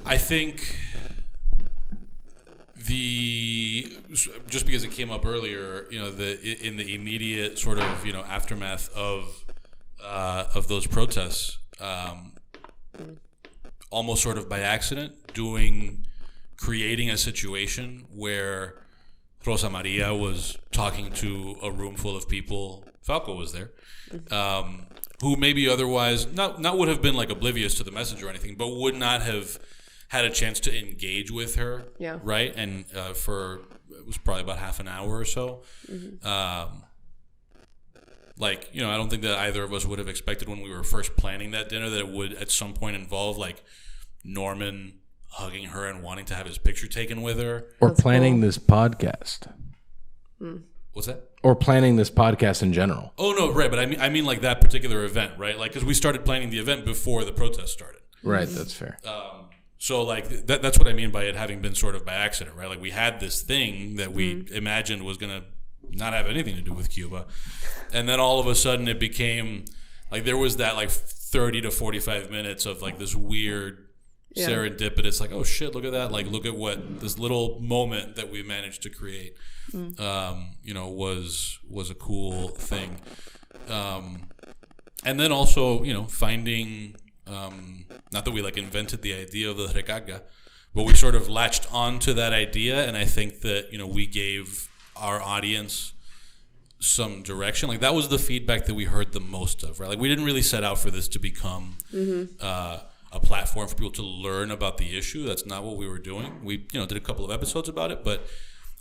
I think just because it came up earlier, you know, in the immediate sort of, you know, aftermath of those protests, almost sort of by accident, creating a situation where Rosa María was talking to a room full of people. Falco was there, who maybe otherwise not would have been like oblivious to the message or anything, but would not have had a chance to engage with her. Yeah. Right. And it was probably about half an hour or so. Mm-hmm. Like, you know, I don't think that either of us would have expected when we were first planning that dinner that it would at some point involve like Norman hugging her and wanting to have his picture taken with her. Or that's planning cool. This podcast. What's that? Or planning this podcast in general. Oh, no, right. But I mean like that particular event, right? Like, because we started planning the event before the protest started. Right, that's fair. So, like, that's what I mean by it having been sort of by accident, right? Like, we had this thing that we imagined was going to not have anything to do with Cuba. And then all of a sudden it became, like, there was that, like, 30 to 45 minutes of, like, this weird serendipitous, like, oh, shit, look at that. Like, look at what this little moment that we managed to create, you know, was a cool thing. And then also, you know, finding... not that we like invented the idea of the recarga, but we sort of latched onto that idea, and I think that, you know, we gave our audience some direction. Like, that was the feedback that we heard the most of, right? Like, we didn't really set out for this to become a platform for people to learn about the issue. That's not what we were doing. We, you know, did a couple of episodes about it, but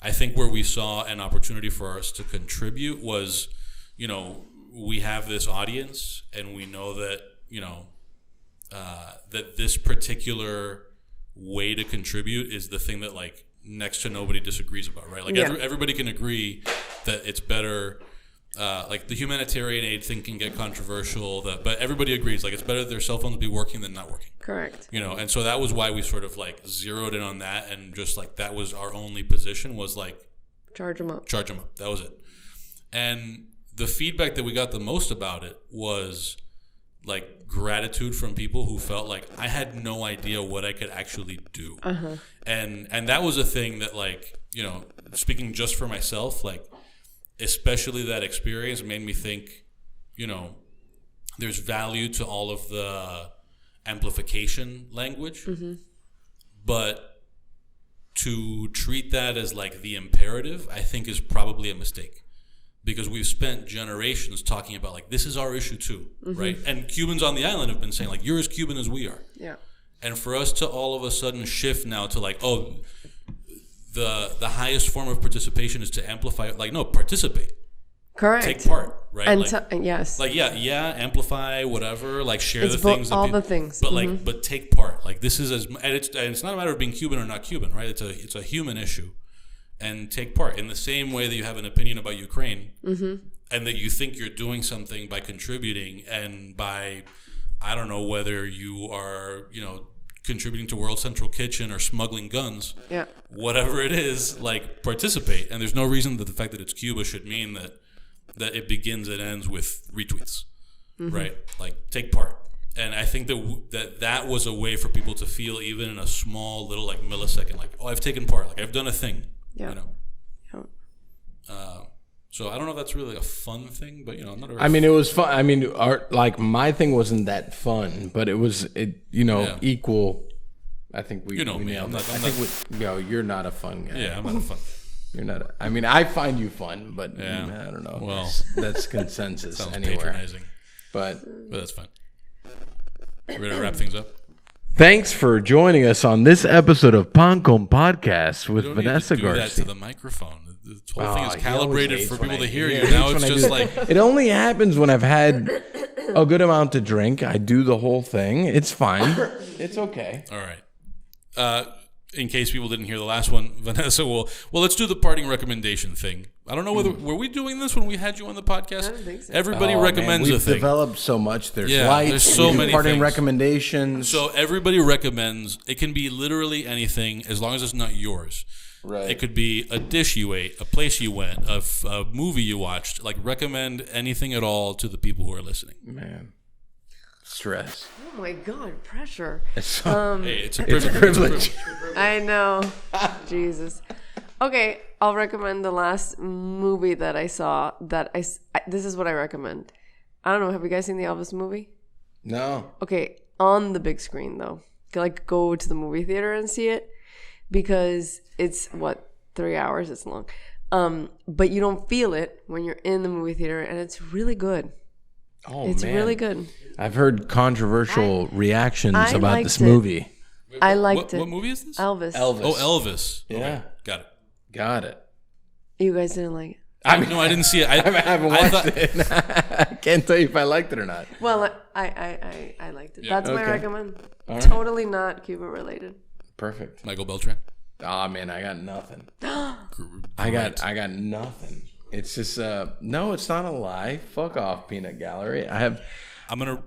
I think where we saw an opportunity for us to contribute was, you know, we have this audience, and we know that, you know, that this particular way to contribute is the thing that, like, next to nobody disagrees about, right? Like, everybody can agree that it's better. Like, the humanitarian aid thing can get controversial, but everybody agrees, like, it's better that their cell phones be working than not working. Correct. You know, and so that was why we sort of, like, zeroed in on that, and just, like, that was our only position, was, like... Charge them up. That was it. And the feedback that we got the most about it was... like gratitude from people who felt like I had no idea what I could actually do. And that was a thing that, like, you know, speaking just for myself, like, especially that experience made me think, you know, there's value to all of the amplification language, But to treat that as like the imperative, I think is probably a mistake. Because we've spent generations talking about like, this is our issue too, right? And Cubans on the island have been saying like, you're as Cuban as we are. Yeah. And for us to all of a sudden shift now to like, oh, the highest form of participation is to amplify, like, no, participate. Correct. Take part, right? And like, yes. Like, yeah, amplify, whatever, like share It's the things. all the things. But like, but take part. Like this is and it's not a matter of being Cuban or not Cuban, right? It's a human issue. And take part in the same way that you have an opinion about Ukraine and that you think you're doing something by contributing and by, I don't know whether you are, contributing to World Central Kitchen or smuggling guns. Yeah. Whatever it is, like participate. And there's no reason that the fact that it's Cuba should mean that it begins and ends with retweets, right? Like take part. And I think that was a way for people to feel even in a small little like millisecond, like, oh, I've taken part, like I've done a thing. Yeah. So I don't know if that's really a fun thing, but I'm not. It was fun. I mean, my thing wasn't that fun, but it was equal. I think we nailed it. You're not a fun guy. Yeah, I'm not a fun. You're not. I find you fun, but I don't know. Well, that's consensus sounds anywhere. patronizing, but that's fine. Ready to wrap things up? Thanks for joining us on this episode of Pancom Podcast with Vanessa García. García. That to the microphone. The whole thing is he calibrated always for hates people to when hear he you. hates Now when it's I do just that. like It only happens when I've had a good amount to drink. I do the whole thing. It's fine. It's okay. All right. In case people didn't hear the last one, Vanessa let's do the parting recommendation thing. I don't know whether were we doing this when we had you on the podcast? I don't think so. Everybody recommends we've a thing. developed so much. There's Yeah, lights. there's so we do many parting things. recommendations. So everybody recommends. It can be literally anything as long as it's not yours. Right. It could be a dish you ate, a place you went, a movie you watched. Like recommend anything at all to the people who are listening. Man, stress. Oh my God, pressure. It's Hey, it's a it's privilege. privilege. I know. Jesus. Okay, I'll recommend the last movie that I saw. This is what I recommend. I don't know. Have you guys seen the Elvis movie? No. Okay, on the big screen though. Like go to the movie theater and see it because it's 3 hours. It's long. But you don't feel it when you're in the movie theater, and it's really good. Oh, It's man. really good. I've heard controversial reactions I about liked this it. movie. I liked it. What movie is this? Elvis. Oh, Elvis. Yeah. Okay, got it. Got it. You guys didn't like it? No, I didn't see it. I haven't I watched thought- it. I can't tell you if I liked it or not. Well, I liked it. Yeah. That's my Okay. recommend. All right. Totally not Cuba related. Perfect. Michael Beltran. Oh man, I got nothing. I got nothing. It's just no, it's not a lie. Fuck off, Peanut Gallery. I'm gonna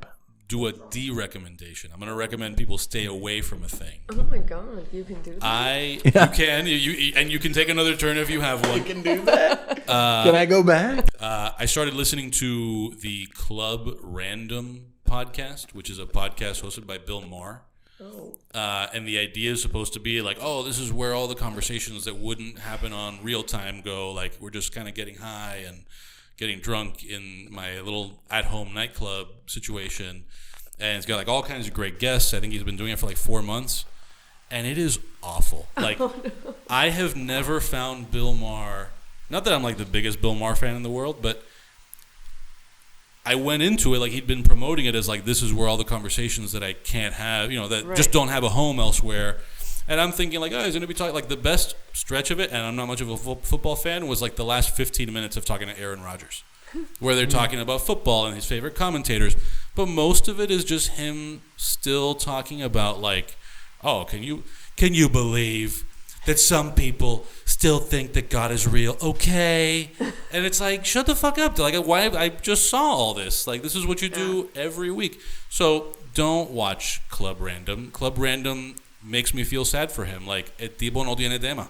do a D recommendation. I'm gonna recommend people stay away from a thing. Oh my God, you can do that. You can take another turn if you have one. can do that. Can I go back? I started listening to the Club Random podcast, which is a podcast hosted by Bill Maher. Oh. And the idea is supposed to be like, oh, this is where all the conversations that wouldn't happen on real time go. Like, we're just kind of getting high and getting drunk in my little at-home nightclub situation. And it's got like all kinds of great guests. I think he's been doing it for like 4 months. And it is awful. Like, I have never found Bill Maher, not that I'm like the biggest Bill Maher fan in the world, but I went into it like he'd been promoting it as like, this is where all the conversations that I can't have, that just don't have a home elsewhere. And I'm thinking like, oh, he's going to be talking like the best stretch of it. And I'm not much of a football fan, was like the last 15 minutes of talking to Aaron Rodgers, where they're talking about football and his favorite commentators. But most of it is just him still talking about like, oh, can you believe that some people still think that God is real? Okay. And it's like, shut the fuck up. Like, why? I just saw all this. Like, this is what you do every week. So don't watch Club Random. Club Random makes me feel sad for him. Like, el tipo no tiene tema.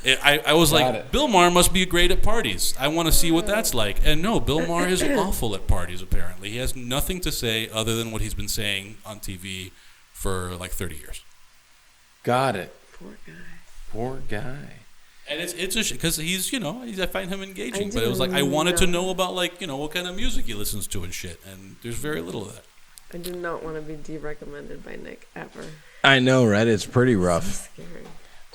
I was like, Bill Maher must be great at parties. I want to see what that's like. And no, Bill Maher is awful at parties, apparently. He has nothing to say other than what he's been saying on TV for like 30 years. Got it. Poor guy. And it's a because he's I find him engaging, but it was like I wanted to know about like what kind of music he listens to and shit, and there's very little of that. I do not want to be de-recommended by Nick ever. I know, right? It's pretty rough. Scary.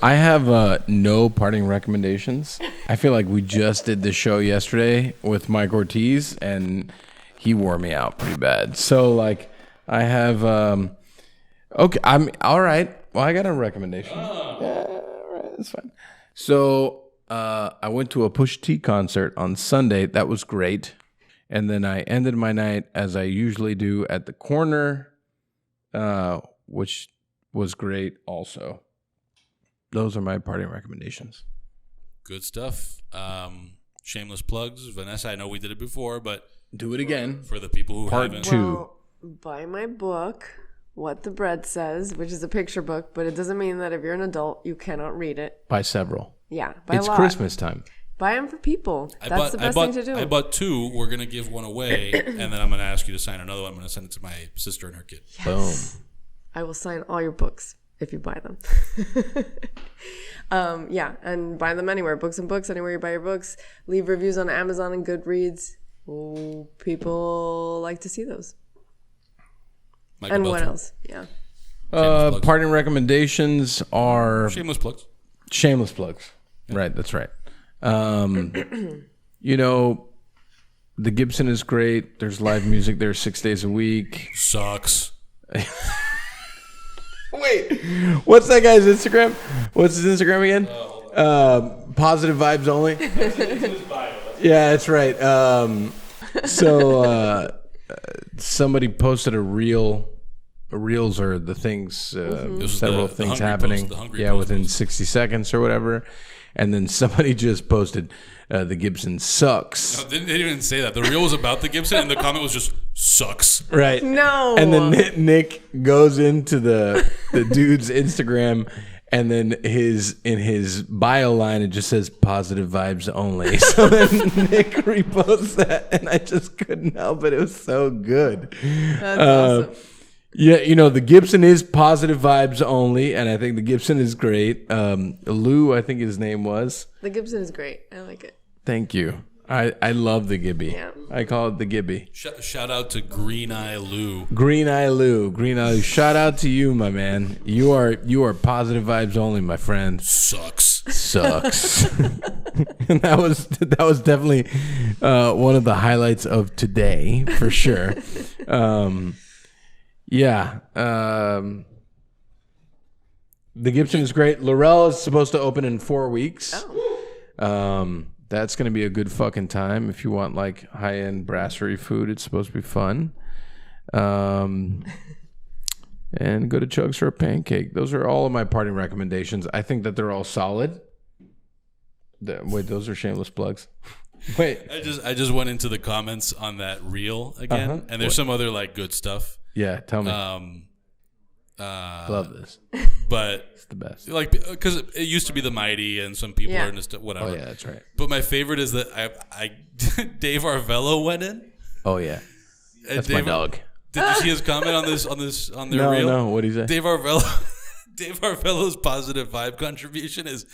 I have no parting recommendations. I feel like we just did the show yesterday with Mike Ortiz, and he wore me out pretty bad. So, like, I have... okay, I'm... All right. Well, I got a recommendation. Yeah, all right. That's fine. So, I went to a Pusha T concert on Sunday. That was great. And then I ended my night, as I usually do, at the Corner, which was great also. Those are my parting recommendations. Good stuff. Shameless plugs. Vanessa, I know we did it before, but Do it again. for the people who Part haven't. 2. Well, buy my book, What the Bread Says, which is a picture book, but it doesn't mean that if you're an adult, you cannot read it. By several. Yeah, buy a It's lot. Christmas time. Buy them for people. That's the best thing to do. I bought 2. We're going to give one away, and then I'm going to ask you to sign another one. I'm going to send it to my sister and her kid. Boom. I will sign all your books if you buy them. Yeah, and buy them anywhere. Books and Books, anywhere you buy your books. Leave reviews on Amazon and Goodreads. Ooh, people like to see those. Michael And what Beltran. else? Yeah. plugs. Parting recommendations are Shameless plugs. shameless plugs. Right, that's right. You know, the Gibson is great. There's live music there 6 days a week. Sucks. Wait, what's that guy's Instagram? What's his Instagram again? Positive vibes only. Yeah, that's right. Somebody posted a reel. Reels are the things, was several the things hungry happening. post, the hungry Yeah, post within post. 60 seconds or whatever. And then somebody just posted, the Gibson sucks. No, they didn't even say that. The reel was about the Gibson, and the comment was just sucks. Right. No. And then Nick goes into the dude's Instagram, and then in his bio line it just says positive vibes only. So then Nick reposts that, and I just couldn't help it. It was so good. That's awesome. Yeah, you know, the Gibson is positive vibes only, and I think the Gibson is great. Lou, I think his name was. The Gibson is great. I like it. Thank you. I love the Gibby. Yeah. I call it the Gibby. Shout out to Green Eye Lou. Green Eye Lou. Green Eye Lou. Shout out to you, my man. You are positive vibes only, my friend. Sucks. Sucks. And that was definitely one of the highlights of today, for sure. Yeah. The Gibson is great. Laurel is supposed to open in 4 weeks. Oh. That's going to be a good fucking time. If you want like high-end brasserie food, it's supposed to be fun. And go to Chugs for a pancake. Those are all of my parting recommendations. I think that they're all solid. Wait, those are shameless plugs. Wait. I just went into the comments on that reel again, and there's some other like good stuff. Yeah, tell me. Love this. But It's the best. like, because it used to be the Mighty, and some people Yeah. are just whatever. Oh yeah, that's right. But my favorite is that I Dave Arvello went in. Oh yeah, And that's my dog. Did you see his comment on their No, reel? no. What do you say? Dave Arvello's positive vibe contribution is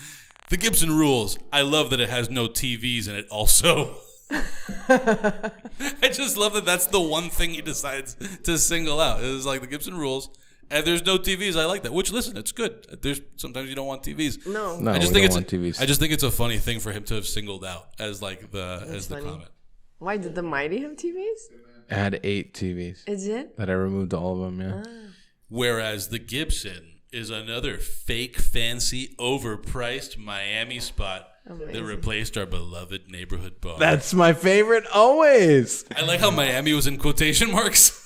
the Gibson rules. I love that it has no TVs in it also. I just love that that's the one thing he decides to single out. It was like the Gibson rules, and there's no TVs. I like that. Which, listen, it's good. There's sometimes you don't want TVs. No. No, I just we think don't it's want TVs. I just think it's a funny thing for him to have singled out as like the funny. comment. Why did the Mighty have TVs? I had 8 TVs Is it? that I removed all of them. Yeah. Whereas the Gibson is another fake, fancy, overpriced Miami spot that Amazing. replaced our beloved neighborhood bar. That's my favorite always. I like how Miami was in quotation marks.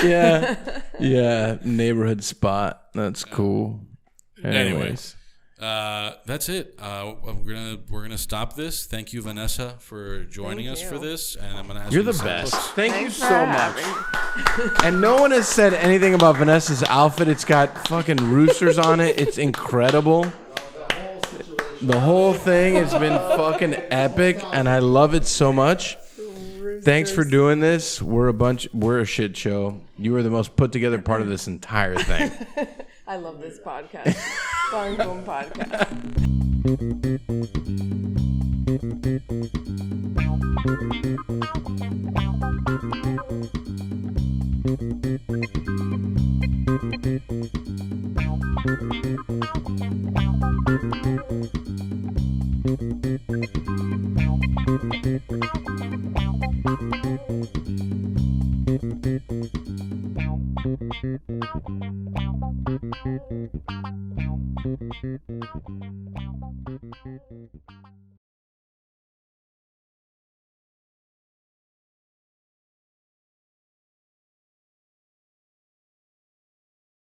Yeah. Yeah. Neighborhood spot. That's cool. Anyways. That's it. We're gonna stop this. Thank you, Vanessa, for joining us for this, and I'm gonna ask You're you the to sign best. books. Thank you Thanks so for much. having me. And no one has said anything about Vanessa's outfit. It's got fucking roosters on it. It's incredible. The whole thing has been fucking epic, and I love it so much. Thanks for doing this. We're a shit show. You are the most put together part of this entire thing. I love this podcast. Fun podcast.